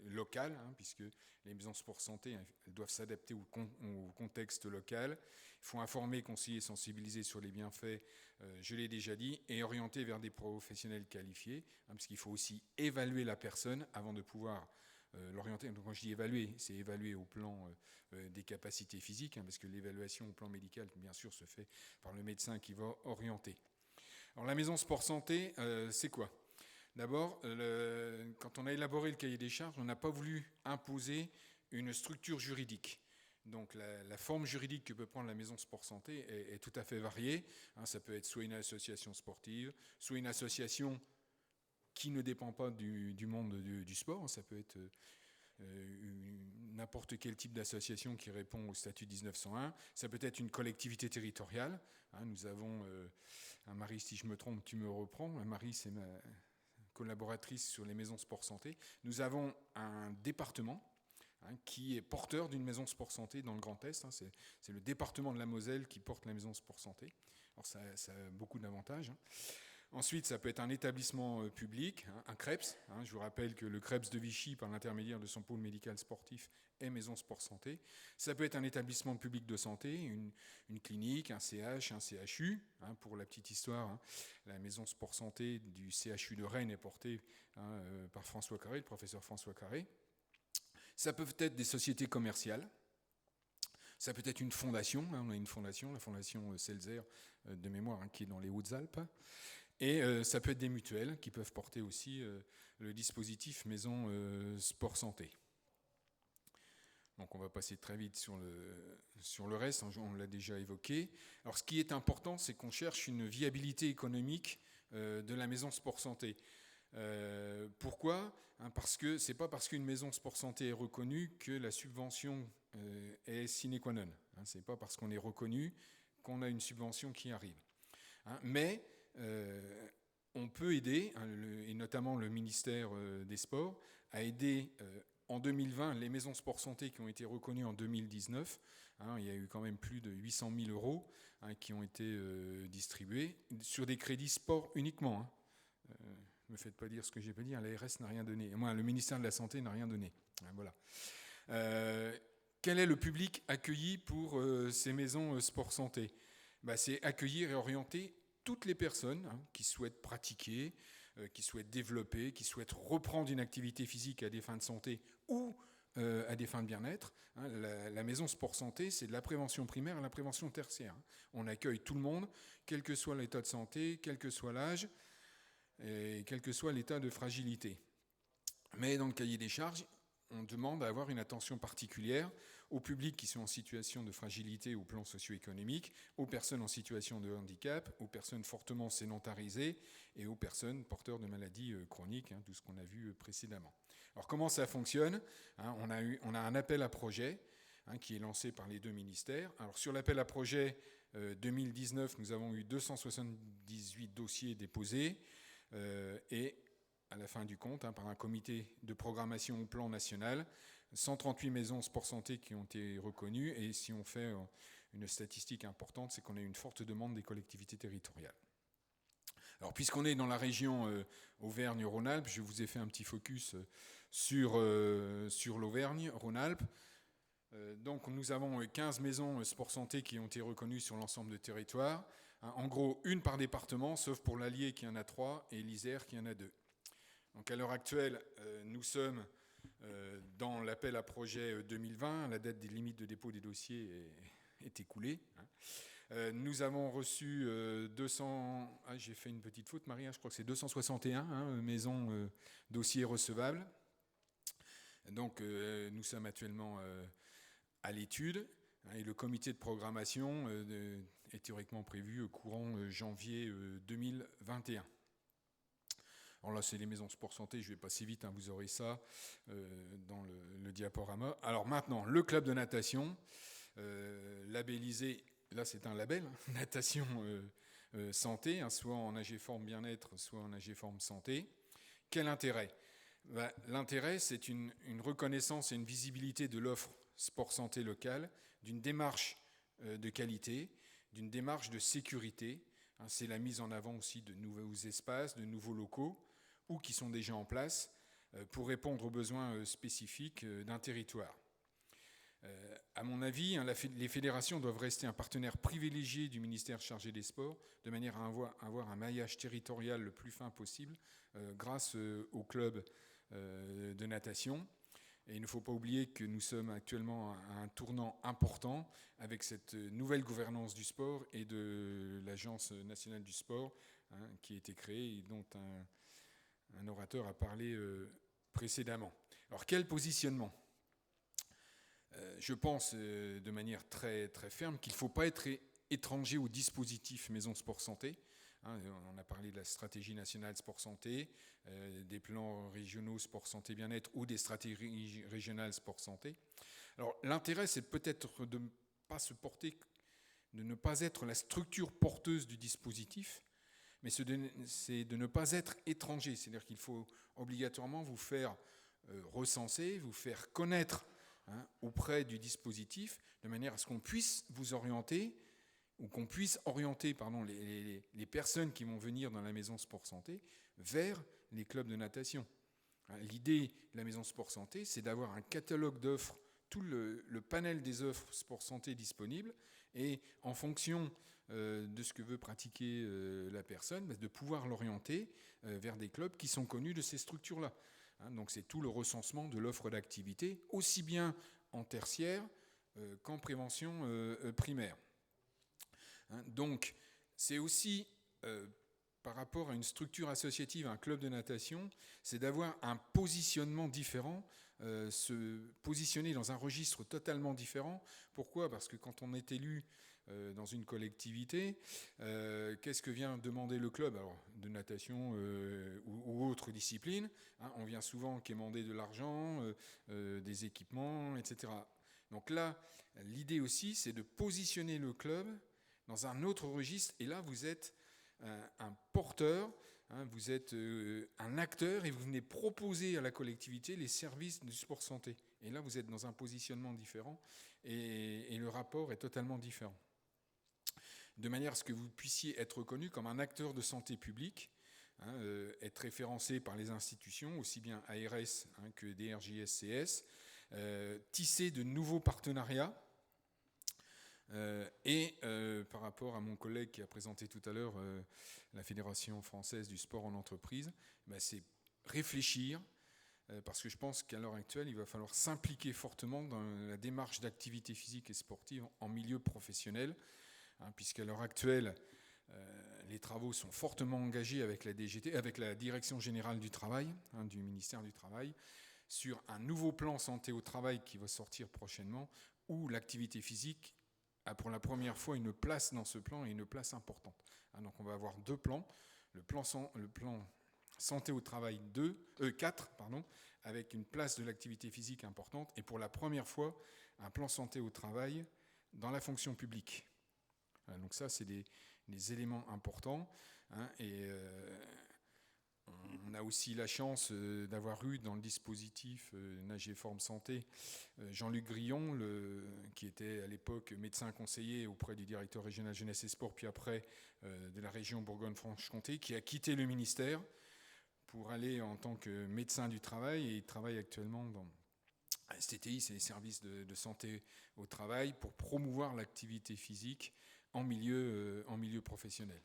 locale, puisque les maisons sport santé elles doivent s'adapter au contexte local. Il faut informer, conseiller, sensibiliser sur les bienfaits, je l'ai déjà dit, et orienter vers des professionnels qualifiés, parce qu'il faut aussi évaluer la personne avant de pouvoir l'orienter. Donc quand je dis évaluer, c'est évaluer au plan des capacités physiques, parce que l'évaluation au plan médical, bien sûr, se fait par le médecin qui va orienter. Alors la maison sport santé, c'est quoi ? D'abord, quand on a élaboré le cahier des charges, on n'a pas voulu imposer une structure juridique. Donc la forme juridique que peut prendre la maison sport santé est tout à fait variée. Ça peut être soit une association sportive, soit une association qui ne dépend pas du monde du sport. Ça peut être n'importe quel type d'association qui répond au statut 1901. Ça peut être une collectivité territoriale. Nous avons, Marie, si je me trompe, tu me reprends. Marie, c'est ma collaboratrice sur les maisons sport santé. Nous avons un département qui est porteur d'une maison sport santé dans le Grand Est. C'est le département de la Moselle qui porte la maison sport santé. Alors ça a beaucoup d'avantages. Ensuite, ça peut être un établissement public, un CREPS. Je vous rappelle que le CREPS de Vichy, par l'intermédiaire de son pôle médical sportif, est maison sport santé. Ça peut être un établissement public de santé, une clinique, un CH, un CHU. Pour la petite histoire, la maison sport santé du CHU de Rennes est portée par François Carré, le professeur François Carré. Ça peut être des sociétés commerciales. Ça peut être une fondation. On a une fondation, la fondation Selzer de mémoire, qui est dans les Hautes-Alpes. Et ça peut être des mutuelles qui peuvent porter aussi le dispositif maison sport santé. Donc on va passer très vite sur le reste, on l'a déjà évoqué. Alors ce qui est important, c'est qu'on cherche une viabilité économique de la maison sport santé. Pourquoi ? Parce que c'est pas parce qu'une maison sport santé est reconnue que la subvention est sine qua non. C'est pas parce qu'on est reconnu qu'on a une subvention qui arrive. Mais on peut aider, et notamment le ministère des Sports, a aidé en 2020 les maisons sport santé qui ont été reconnues en 2019. Il y a eu quand même plus de 800 000 euros qui ont été distribués sur des crédits sport uniquement. Ne me faites pas dire ce que j'ai pas dit, l'ARS n'a rien donné. Le ministère de la Santé n'a rien donné. Voilà. Quel est le public accueilli pour ces maisons sport santé ? C'est accueillir et orienter toutes les personnes qui souhaitent pratiquer, qui souhaitent développer, qui souhaitent reprendre une activité physique à des fins de santé ou à des fins de bien-être. La maison sport santé, c'est de la prévention primaire à la prévention tertiaire. On accueille tout le monde, quel que soit l'état de santé, quel que soit l'âge, et quel que soit l'état de fragilité. Mais dans le cahier des charges, on demande à avoir une attention particulière aux publics qui sont en situation de fragilité au plan socio-économique, aux personnes en situation de handicap, aux personnes fortement sédentarisées et aux personnes porteurs de maladies chroniques, tout ce qu'on a vu précédemment. Alors comment ça fonctionne ? On a un appel à projet qui est lancé par les deux ministères. Alors sur l'appel à projet 2019, nous avons eu 278 dossiers déposés et à la fin du compte, par un comité de programmation au plan national, 138 maisons sport santé qui ont été reconnues. Et si on fait une statistique importante, c'est qu'on a une forte demande des collectivités territoriales. Alors, puisqu'on est dans la région Auvergne-Rhône-Alpes, je vous ai fait un petit focus sur l'Auvergne-Rhône-Alpes. Donc, nous avons 15 maisons sport santé qui ont été reconnues sur l'ensemble du territoire. En gros, une par département, sauf pour l'Allier qui en a 3 et l'Isère qui en a 2. Donc à l'heure actuelle, nous sommes dans l'appel à projet 2020. La date des limites de dépôt des dossiers est écoulée. Nous avons reçu 200... j'ai fait une petite faute, Marie, je crois que c'est 261 maisons dossiers recevables. Donc nous sommes actuellement à l'étude. Et le comité de programmation est théoriquement prévu courant janvier 2021. Alors là, c'est les maisons sport santé, je vais passer vite, vous aurez ça dans le diaporama. Alors maintenant, le club de natation, labellisé, là c'est un label, natation santé, soit en AG-Forme bien-être, soit en AG-Forme santé. Quel intérêt ? L'intérêt, c'est une reconnaissance et une visibilité de l'offre sport santé locale, d'une démarche de qualité, d'une démarche de sécurité. C'est la mise en avant aussi de nouveaux espaces, de nouveaux locaux, ou qui sont déjà en place pour répondre aux besoins spécifiques d'un territoire. À mon avis, les fédérations doivent rester un partenaire privilégié du ministère chargé des sports, de manière à avoir un maillage territorial le plus fin possible grâce aux clubs de natation. Et il ne faut pas oublier que nous sommes actuellement à un tournant important avec cette nouvelle gouvernance du sport et de l'Agence nationale du sport qui a été créée et dont un orateur a parlé précédemment. Alors quel positionnement ? Je pense de manière très, très ferme qu'il ne faut pas être étranger au dispositif Maison Sport Santé. On a parlé de la stratégie nationale sport santé, des plans régionaux sport santé bien-être ou des stratégies régionales sport santé. Alors l'intérêt, c'est peut-être de ne pas être la structure porteuse du dispositif, mais c'est de ne pas être étranger. C'est-à-dire qu'il faut obligatoirement vous faire recenser, vous faire connaître auprès du dispositif, de manière à ce qu'on puisse vous orienter, ou qu'on puisse orienter les personnes qui vont venir dans la maison sport santé vers les clubs de natation. L'idée de la maison sport santé, c'est d'avoir un catalogue d'offres, tout le panel des offres sport santé disponibles, et en fonction de ce que veut pratiquer la personne, de pouvoir l'orienter vers des clubs qui sont connus de ces structures-là. Donc c'est tout le recensement de l'offre d'activité, aussi bien en tertiaire qu'en prévention primaire. Donc c'est aussi, par rapport à une structure associative, un club de natation, c'est d'avoir un positionnement différent, se positionner dans un registre totalement différent. Pourquoi ? Parce que quand on est élu dans une collectivité, qu'est-ce que vient demander le club ? Alors, de natation ou autre discipline, on vient souvent quémander de l'argent, des équipements, etc. Donc là, l'idée aussi, c'est de positionner le club dans un autre registre, et là, vous êtes un porteur, vous êtes un acteur, et vous venez proposer à la collectivité les services du sport santé. Et là, vous êtes dans un positionnement différent, et le rapport est totalement différent. De manière à ce que vous puissiez être reconnu comme un acteur de santé publique, être référencé par les institutions, aussi bien ARS que DRJSCS, tisser de nouveaux partenariats, et par rapport à mon collègue qui a présenté tout à l'heure la Fédération française du sport en entreprise, c'est réfléchir, parce que je pense qu'à l'heure actuelle, il va falloir s'impliquer fortement dans la démarche d'activité physique et sportive en milieu professionnel, puisqu'à l'heure actuelle, les travaux sont fortement engagés avec la DGT, avec la Direction Générale du Travail, du ministère du Travail, sur un nouveau plan santé au travail qui va sortir prochainement, où l'activité physique a pour la première fois une place dans ce plan, et une place importante. Donc on va avoir deux plans, le plan santé au travail 4, avec une place de l'activité physique importante, et pour la première fois, un plan santé au travail dans la fonction publique. Donc ça, c'est des éléments importants. Et on a aussi la chance d'avoir eu dans le dispositif Nager Forme Santé Jean-Luc Grillon, qui était à l'époque médecin conseiller auprès du directeur régional jeunesse et sport, puis après de la région Bourgogne-Franche-Comté, qui a quitté le ministère pour aller en tant que médecin du travail, et il travaille actuellement dans STTI, c'est les services de santé au travail, pour promouvoir l'activité physique en milieu professionnel.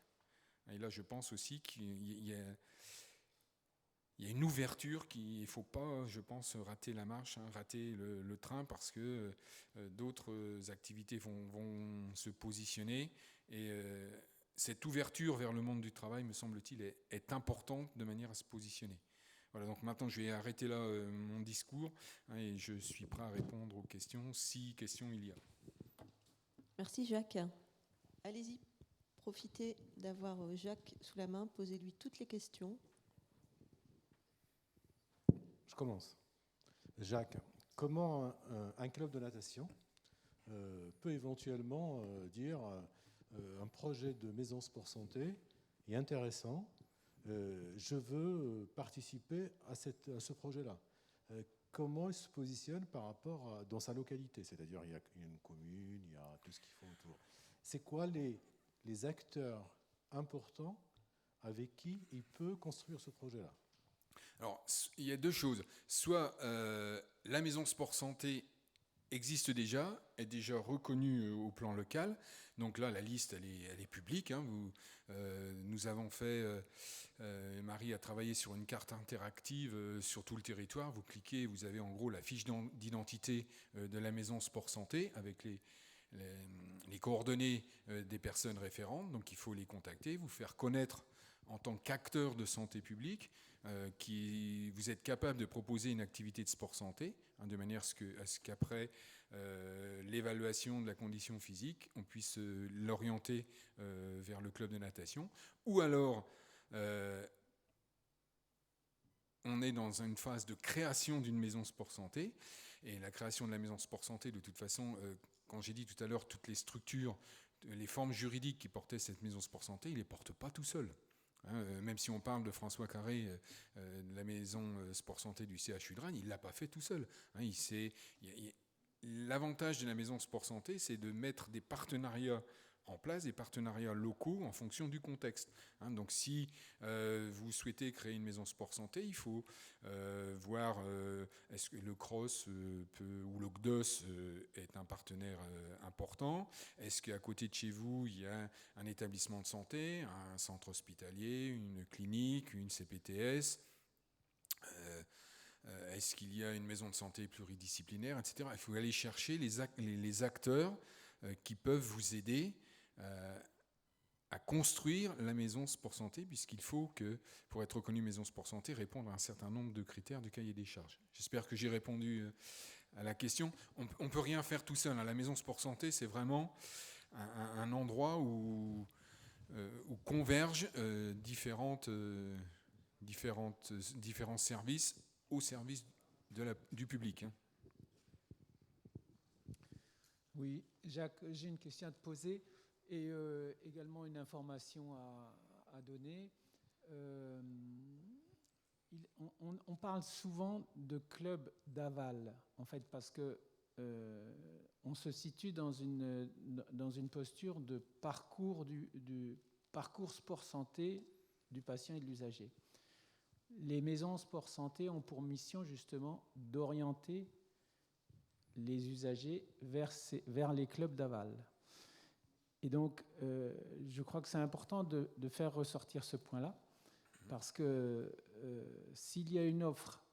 Et là, je pense aussi qu'il y a une ouverture, il ne faut pas, je pense, rater la marche, rater le train, parce que d'autres activités vont se positionner. Et cette ouverture vers le monde du travail, me semble-t-il, est importante de manière à se positionner. Voilà, donc maintenant, je vais arrêter là mon discours, et je suis prêt à répondre aux questions, si questions il y a. Merci Jacques. Allez-y, profitez d'avoir Jacques sous la main, posez-lui toutes les questions. Je commence. Jacques, comment un club de natation peut éventuellement dire un projet de maison sport santé est intéressant, je veux participer à ce projet-là. Comment il se positionne par rapport dans sa localité, c'est-à-dire il y a une commune, il y a tout ce qu'il faut autour. C'est quoi les acteurs importants avec qui il peut construire ce projet-là? Alors, il y a deux choses. Soit la maison sport santé existe déjà, est déjà reconnue au plan local. Donc là, la liste, elle est publique. Hein. Nous avons fait, Marie a travaillé sur une carte interactive sur tout le territoire. Vous cliquez, vous avez en gros la fiche d'identité de la maison sport santé avec les coordonnées des personnes référentes. Donc il faut les contacter, vous faire connaître en tant qu'acteur de santé publique, vous êtes capable de proposer une activité de sport santé, hein, de manière à ce qu'après l'évaluation de la condition physique, on puisse l'orienter vers le club de natation. Ou alors, on est dans une phase de création d'une maison sport santé, et la création de la maison sport santé, de toute façon, quand j'ai dit tout à l'heure, toutes les structures, les formes juridiques qui portaient cette maison sport santé, ils ne les portent pas tout seuls. Même si on parle de François Carré, de la maison sport santé du CHU de Rennes, il ne l'a pas fait tout seul. L'avantage de la maison sport santé, c'est de mettre des partenariats en place, des partenariats locaux en fonction du contexte. Donc si vous souhaitez créer une maison sport santé, il faut voir est-ce que le CROSS ou le GDOS est un partenaire important. Est-ce qu'à côté de chez vous, il y a un établissement de santé, un centre hospitalier, une clinique, une CPTS, est-ce qu'il y a une maison de santé pluridisciplinaire, etc. Il faut aller chercher les acteurs qui peuvent vous aider à construire la maison sport santé, puisqu'il faut que, pour être reconnu maison sport santé, répondre à un certain nombre de critères de cahier des charges. J'espère que j'ai répondu à la question. On ne peut rien faire tout seul. La maison sport santé, c'est vraiment un endroit où convergent différents services au service du public. Oui, Jacques, j'ai une question à te poser et également une information à donner. On parle souvent de club d'aval, en fait, parce que on se situe dans une posture de parcours du parcours sport santé du patient et de l'usager. Les maisons sport santé ont pour mission justement d'orienter les usagers vers les clubs d'aval. Et donc, je crois que c'est important de faire ressortir ce point-là, parce que s'il y a une offre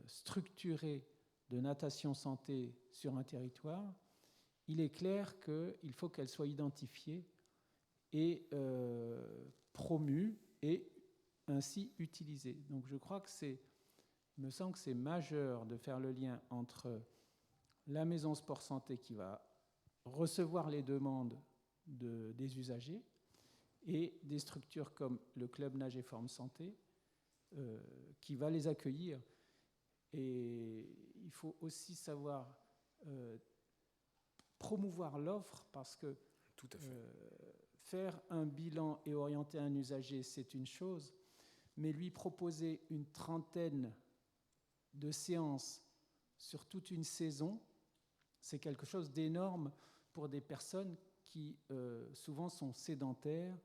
structurée de natation santé sur un territoire, il est clair qu'il faut qu'elle soit identifiée et promue et ainsi utilisée. Donc je crois que il me semble que c'est majeur de faire le lien entre la maison sport santé qui va recevoir les demandes des usagers et des structures comme le club nage et forme santé qui va les accueillir. Et il faut aussi savoir promouvoir l'offre, parce que tout à fait. Faire un bilan et orienter un usager, c'est une chose, mais lui proposer une trentaine de séances sur toute une saison, c'est quelque chose d'énorme pour des personnes qui souvent sont sédentaires,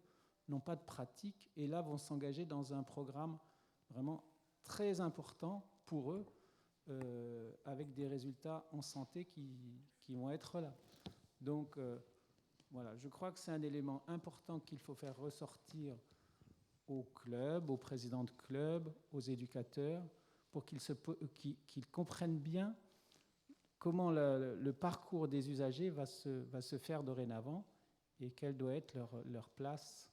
n'ont pas de pratique, et là vont s'engager dans un programme vraiment très important pour eux, avec des résultats en santé qui vont être là. Donc voilà, je crois que c'est un élément important qu'il faut faire ressortir aux clubs, aux présidents de clubs, aux éducateurs, pour qu'ils comprennent bien comment le parcours des usagers va se faire dorénavant et quelle doit être leur place.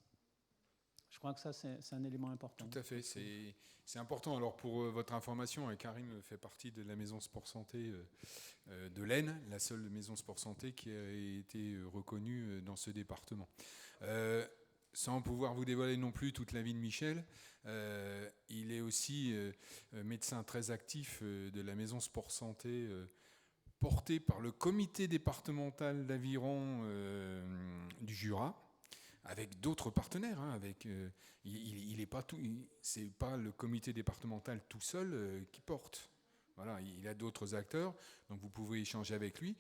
Je crois que ça, c'est un élément important. Tout à fait, c'est important. Alors pour votre information, Karim fait partie de la maison sport santé de l'Aisne, la seule maison sport santé qui a été reconnue dans ce département. Sans pouvoir vous dévoiler non plus toute la vie de Michel, il est aussi médecin très actif de la maison sport santé portée par le comité départemental d'aviron du Jura, avec d'autres partenaires. Il n'est pas tout, c'est pas le comité départemental tout seul qui porte. Voilà, il a d'autres acteurs, donc vous pouvez échanger avec lui.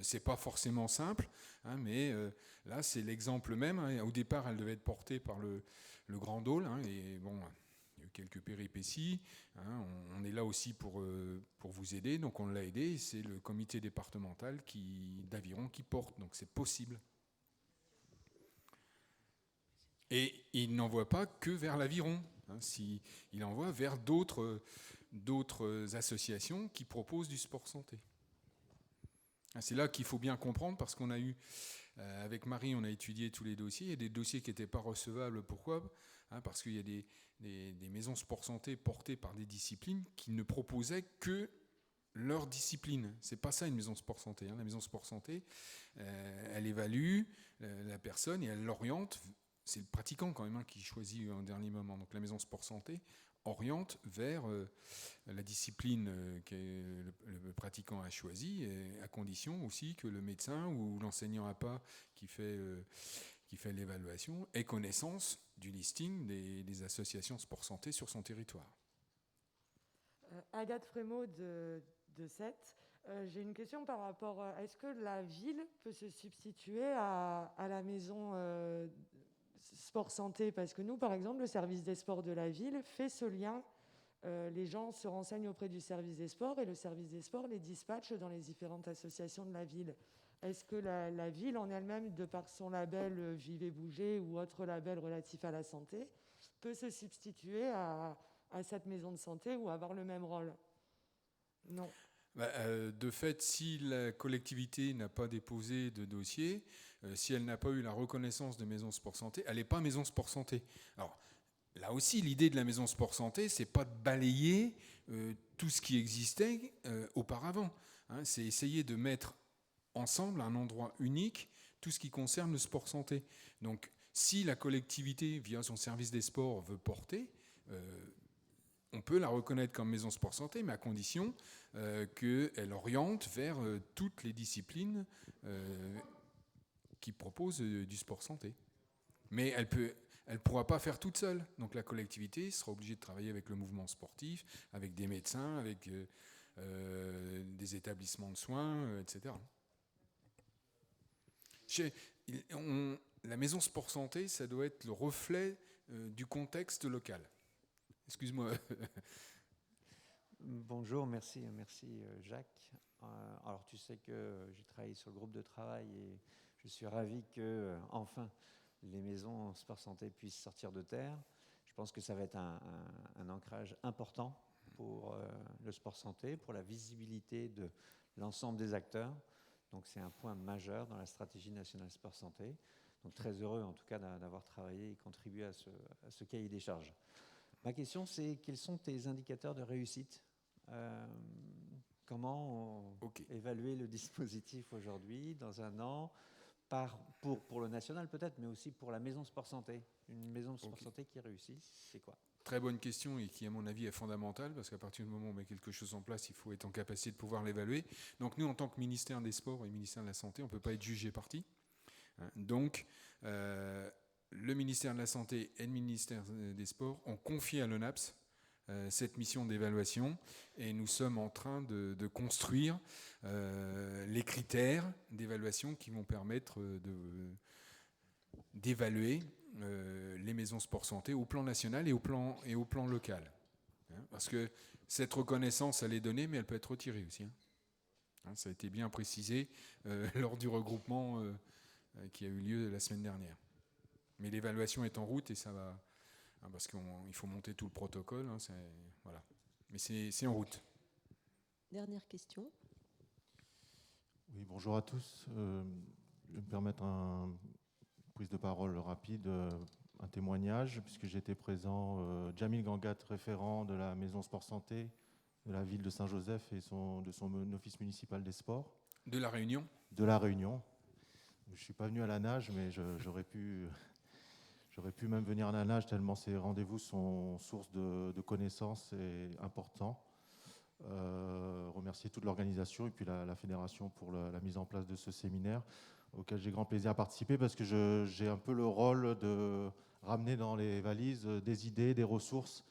C'est pas forcément simple, mais là c'est l'exemple même. Au départ, elle devait être portée par le Grand Dôle, et bon, il y a eu quelques péripéties. Hein, on est là aussi pour vous aider, donc on l'a aidé. C'est le comité départemental d'Aviron qui porte, donc c'est possible. Et il n'envoie pas que vers l'Aviron. Hein, il envoie vers d'autres associations qui proposent du sport santé. C'est là qu'il faut bien comprendre, parce qu'on a eu, avec Marie, on a étudié tous les dossiers. Il y a des dossiers qui n'étaient pas recevables. Pourquoi ? Parce qu'il y a des maisons sport santé portées par des disciplines qui ne proposaient que leur discipline. C'est pas ça une maison sport santé. La maison sport santé, elle évalue la personne et elle l'oriente. C'est le pratiquant quand même qui choisit en dernier moment. Donc la maison sport santé oriente vers la discipline que le pratiquant a choisie, à condition aussi que le médecin ou l'enseignant APA qui fait l'évaluation ait connaissance du listing des associations sport santé sur son territoire. Agathe Frémaux de Sète. J'ai une question par rapport à est-ce que la ville peut se substituer à la maison sport santé, parce que nous, par exemple, le service des sports de la ville fait ce lien. Les gens se renseignent auprès du service des sports et le service des sports les dispatche dans les différentes associations de la ville. Est-ce que la ville en elle-même, de par son label Vivez Bouger ou autre label relatif à la santé, peut se substituer à cette maison de santé ou avoir le même rôle ? Non. De fait, si la collectivité n'a pas déposé de dossier, si elle n'a pas eu la reconnaissance de maison sport santé, elle n'est pas maison sport santé. Alors, là aussi, l'idée de la maison sport santé, c'est pas de balayer tout ce qui existait auparavant. Hein, c'est essayer de mettre ensemble à un endroit unique tout ce qui concerne le sport santé. Donc, si la collectivité, via son service des sports, veut porter, on peut la reconnaître comme maison sport santé, mais à condition qu'elle oriente vers toutes les disciplines qui proposent du sport santé. Mais elle ne pourra pas faire toute seule. Donc la collectivité sera obligée de travailler avec le mouvement sportif, avec des médecins, avec des établissements de soins, etc. La maison sport santé, ça doit être le reflet du contexte local. Excuse-moi. Bonjour, merci Jacques. Alors tu sais que j'ai travaillé sur le groupe de travail et je suis ravi que enfin les maisons sport santé puissent sortir de terre. Je pense que ça va être un ancrage important pour le sport santé, pour la visibilité de l'ensemble des acteurs. Donc c'est un point majeur dans la stratégie nationale sport santé. Donc très heureux en tout cas d'avoir travaillé et contribué à ce cahier des charges. Ma question, c'est quels sont tes indicateurs de réussite ? Comment évaluer le dispositif aujourd'hui, dans un an, pour le national peut-être, mais aussi pour la maison sport santé ? Une maison sport santé qui réussit, c'est quoi ? Très bonne question et qui, à mon avis, est fondamentale, parce qu'à partir du moment où on met quelque chose en place, il faut être en capacité de pouvoir l'évaluer. Donc nous, en tant que ministère des Sports et ministère de la Santé, on ne peut pas être jugé parti. Donc, le ministère de la Santé et le ministère des Sports ont confié à l'ONAPS cette mission d'évaluation et nous sommes en train de construire les critères d'évaluation qui vont permettre d'évaluer les maisons sport santé au plan national et au plan local. Parce que cette reconnaissance, elle est donnée, mais elle peut être retirée aussi. Ça a été bien précisé lors du regroupement qui a eu lieu la semaine dernière. Mais l'évaluation est en route et ça va, parce qu'il faut monter tout le protocole. Voilà. Mais c'est en route. Dernière question. Oui, bonjour à tous. Je vais me permettre une prise de parole rapide, un témoignage, puisque j'étais présent. Jamil Gangat, référent de la Maison Sport Santé de la ville de Saint-Joseph et de son office municipal des sports. De la Réunion ? De la Réunion. Je ne suis pas venu à la nage, mais j'aurais pu même venir à la nage tellement ces rendez-vous sont source de connaissances et importants. Remercier toute l'organisation et puis la fédération pour la mise en place de ce séminaire auquel j'ai grand plaisir à participer parce que j'ai un peu le rôle de ramener dans les valises des idées, des ressources.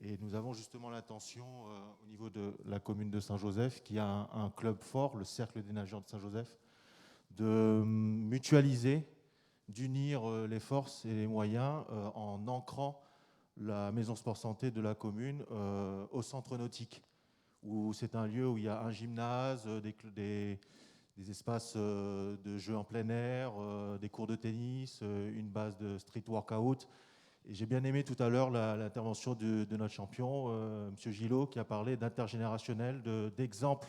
Et nous avons justement l'intention au niveau de la commune de Saint-Joseph qui a un club fort, le Cercle des nageurs de Saint-Joseph, de mutualiser, d'unir les forces et les moyens en ancrant la maison sport santé de la commune au centre nautique, où c'est un lieu où il y a un gymnase, des espaces de jeux en plein air, des cours de tennis, une base de street workout. Et j'ai bien aimé tout à l'heure l'intervention de notre champion, M. Gillot, qui a parlé d'intergénérationnel, d'exemple.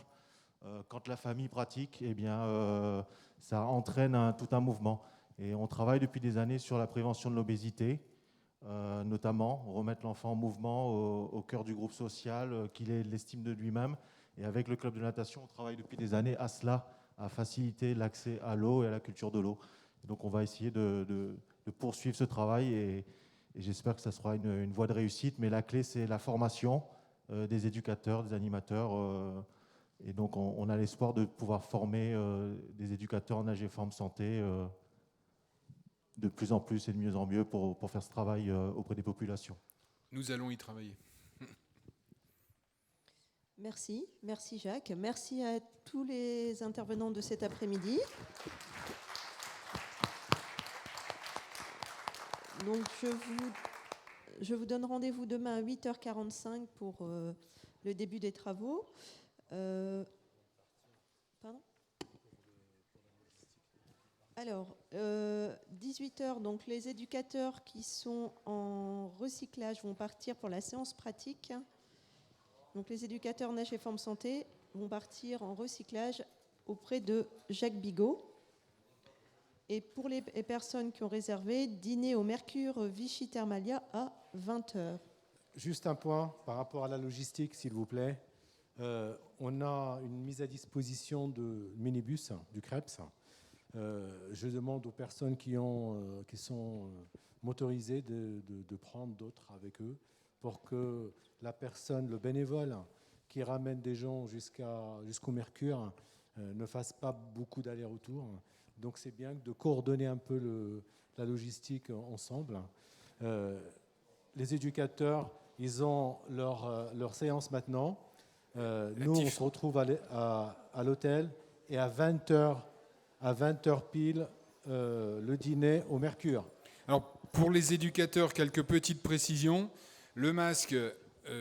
Quand la famille pratique, eh bien, ça entraîne tout un mouvement. Et on travaille depuis des années sur la prévention de l'obésité, notamment remettre l'enfant en mouvement au cœur du groupe social, qu'il ait l'estime de lui-même. Et avec le club de natation, on travaille depuis des années à cela, à faciliter l'accès à l'eau et à la culture de l'eau. Donc on va essayer de poursuivre ce travail et j'espère que ça sera une voie de réussite. Mais la clé, c'est la formation des éducateurs, des animateurs. Et donc on a l'espoir de pouvoir former des éducateurs en nage et forme santé de plus en plus et de mieux en mieux pour faire ce travail auprès des populations. Nous allons y travailler. Merci, merci Jacques. Merci à tous les intervenants de cet après-midi. Donc je vous donne rendez-vous demain à 8h45 pour le début des travaux. Pardon ? Alors, 18h, donc les éducateurs qui sont en recyclage vont partir pour la séance pratique. Donc les éducateurs nage et forme santé vont partir en recyclage auprès de Jacques Bigot. Et pour les personnes qui ont réservé, dîner au Mercure Vichy Thermalia à 20h. Juste un point par rapport à la logistique, s'il vous plaît. On a une mise à disposition de minibus du CREPS. Je demande aux personnes qui sont motorisées de prendre d'autres avec eux pour que la personne, le bénévole qui ramène des gens jusqu'au Mercure ne fasse pas beaucoup d'allers-retours. Donc c'est bien de coordonner un peu la logistique ensemble. Les éducateurs, ils ont leur séance maintenant. Nous, on se retrouve à l'hôtel et à 20h pile, le dîner au Mercure. Alors, pour les éducateurs, quelques petites précisions. Le masque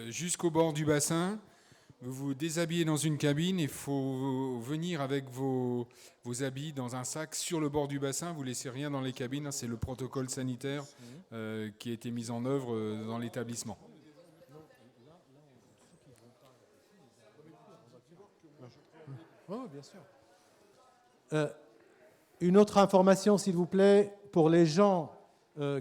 jusqu'au bord du bassin. Vous vous déshabillez dans une cabine. Il faut venir avec vos habits dans un sac sur le bord du bassin. Vous ne laissez rien dans les cabines. C'est le protocole sanitaire qui a été mis en œuvre dans l'établissement. Oui, bien sûr. Une autre information, s'il vous plaît, pour les gens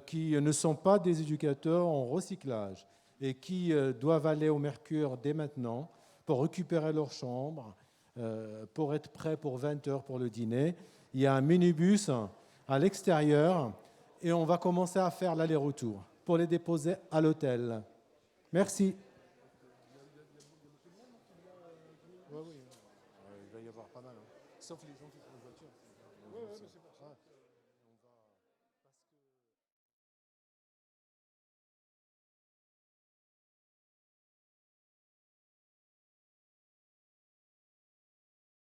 qui ne sont pas des éducateurs en recyclage et qui doivent aller au Mercure dès maintenant pour récupérer leur chambre, pour être prêts pour 20h pour le dîner. Il y a un minibus à l'extérieur et on va commencer à faire l'aller-retour pour les déposer à l'hôtel. Merci. Oui, il va y avoir pas mal. Sauf les gens qui font une voiture. Oui, c'est pour ça.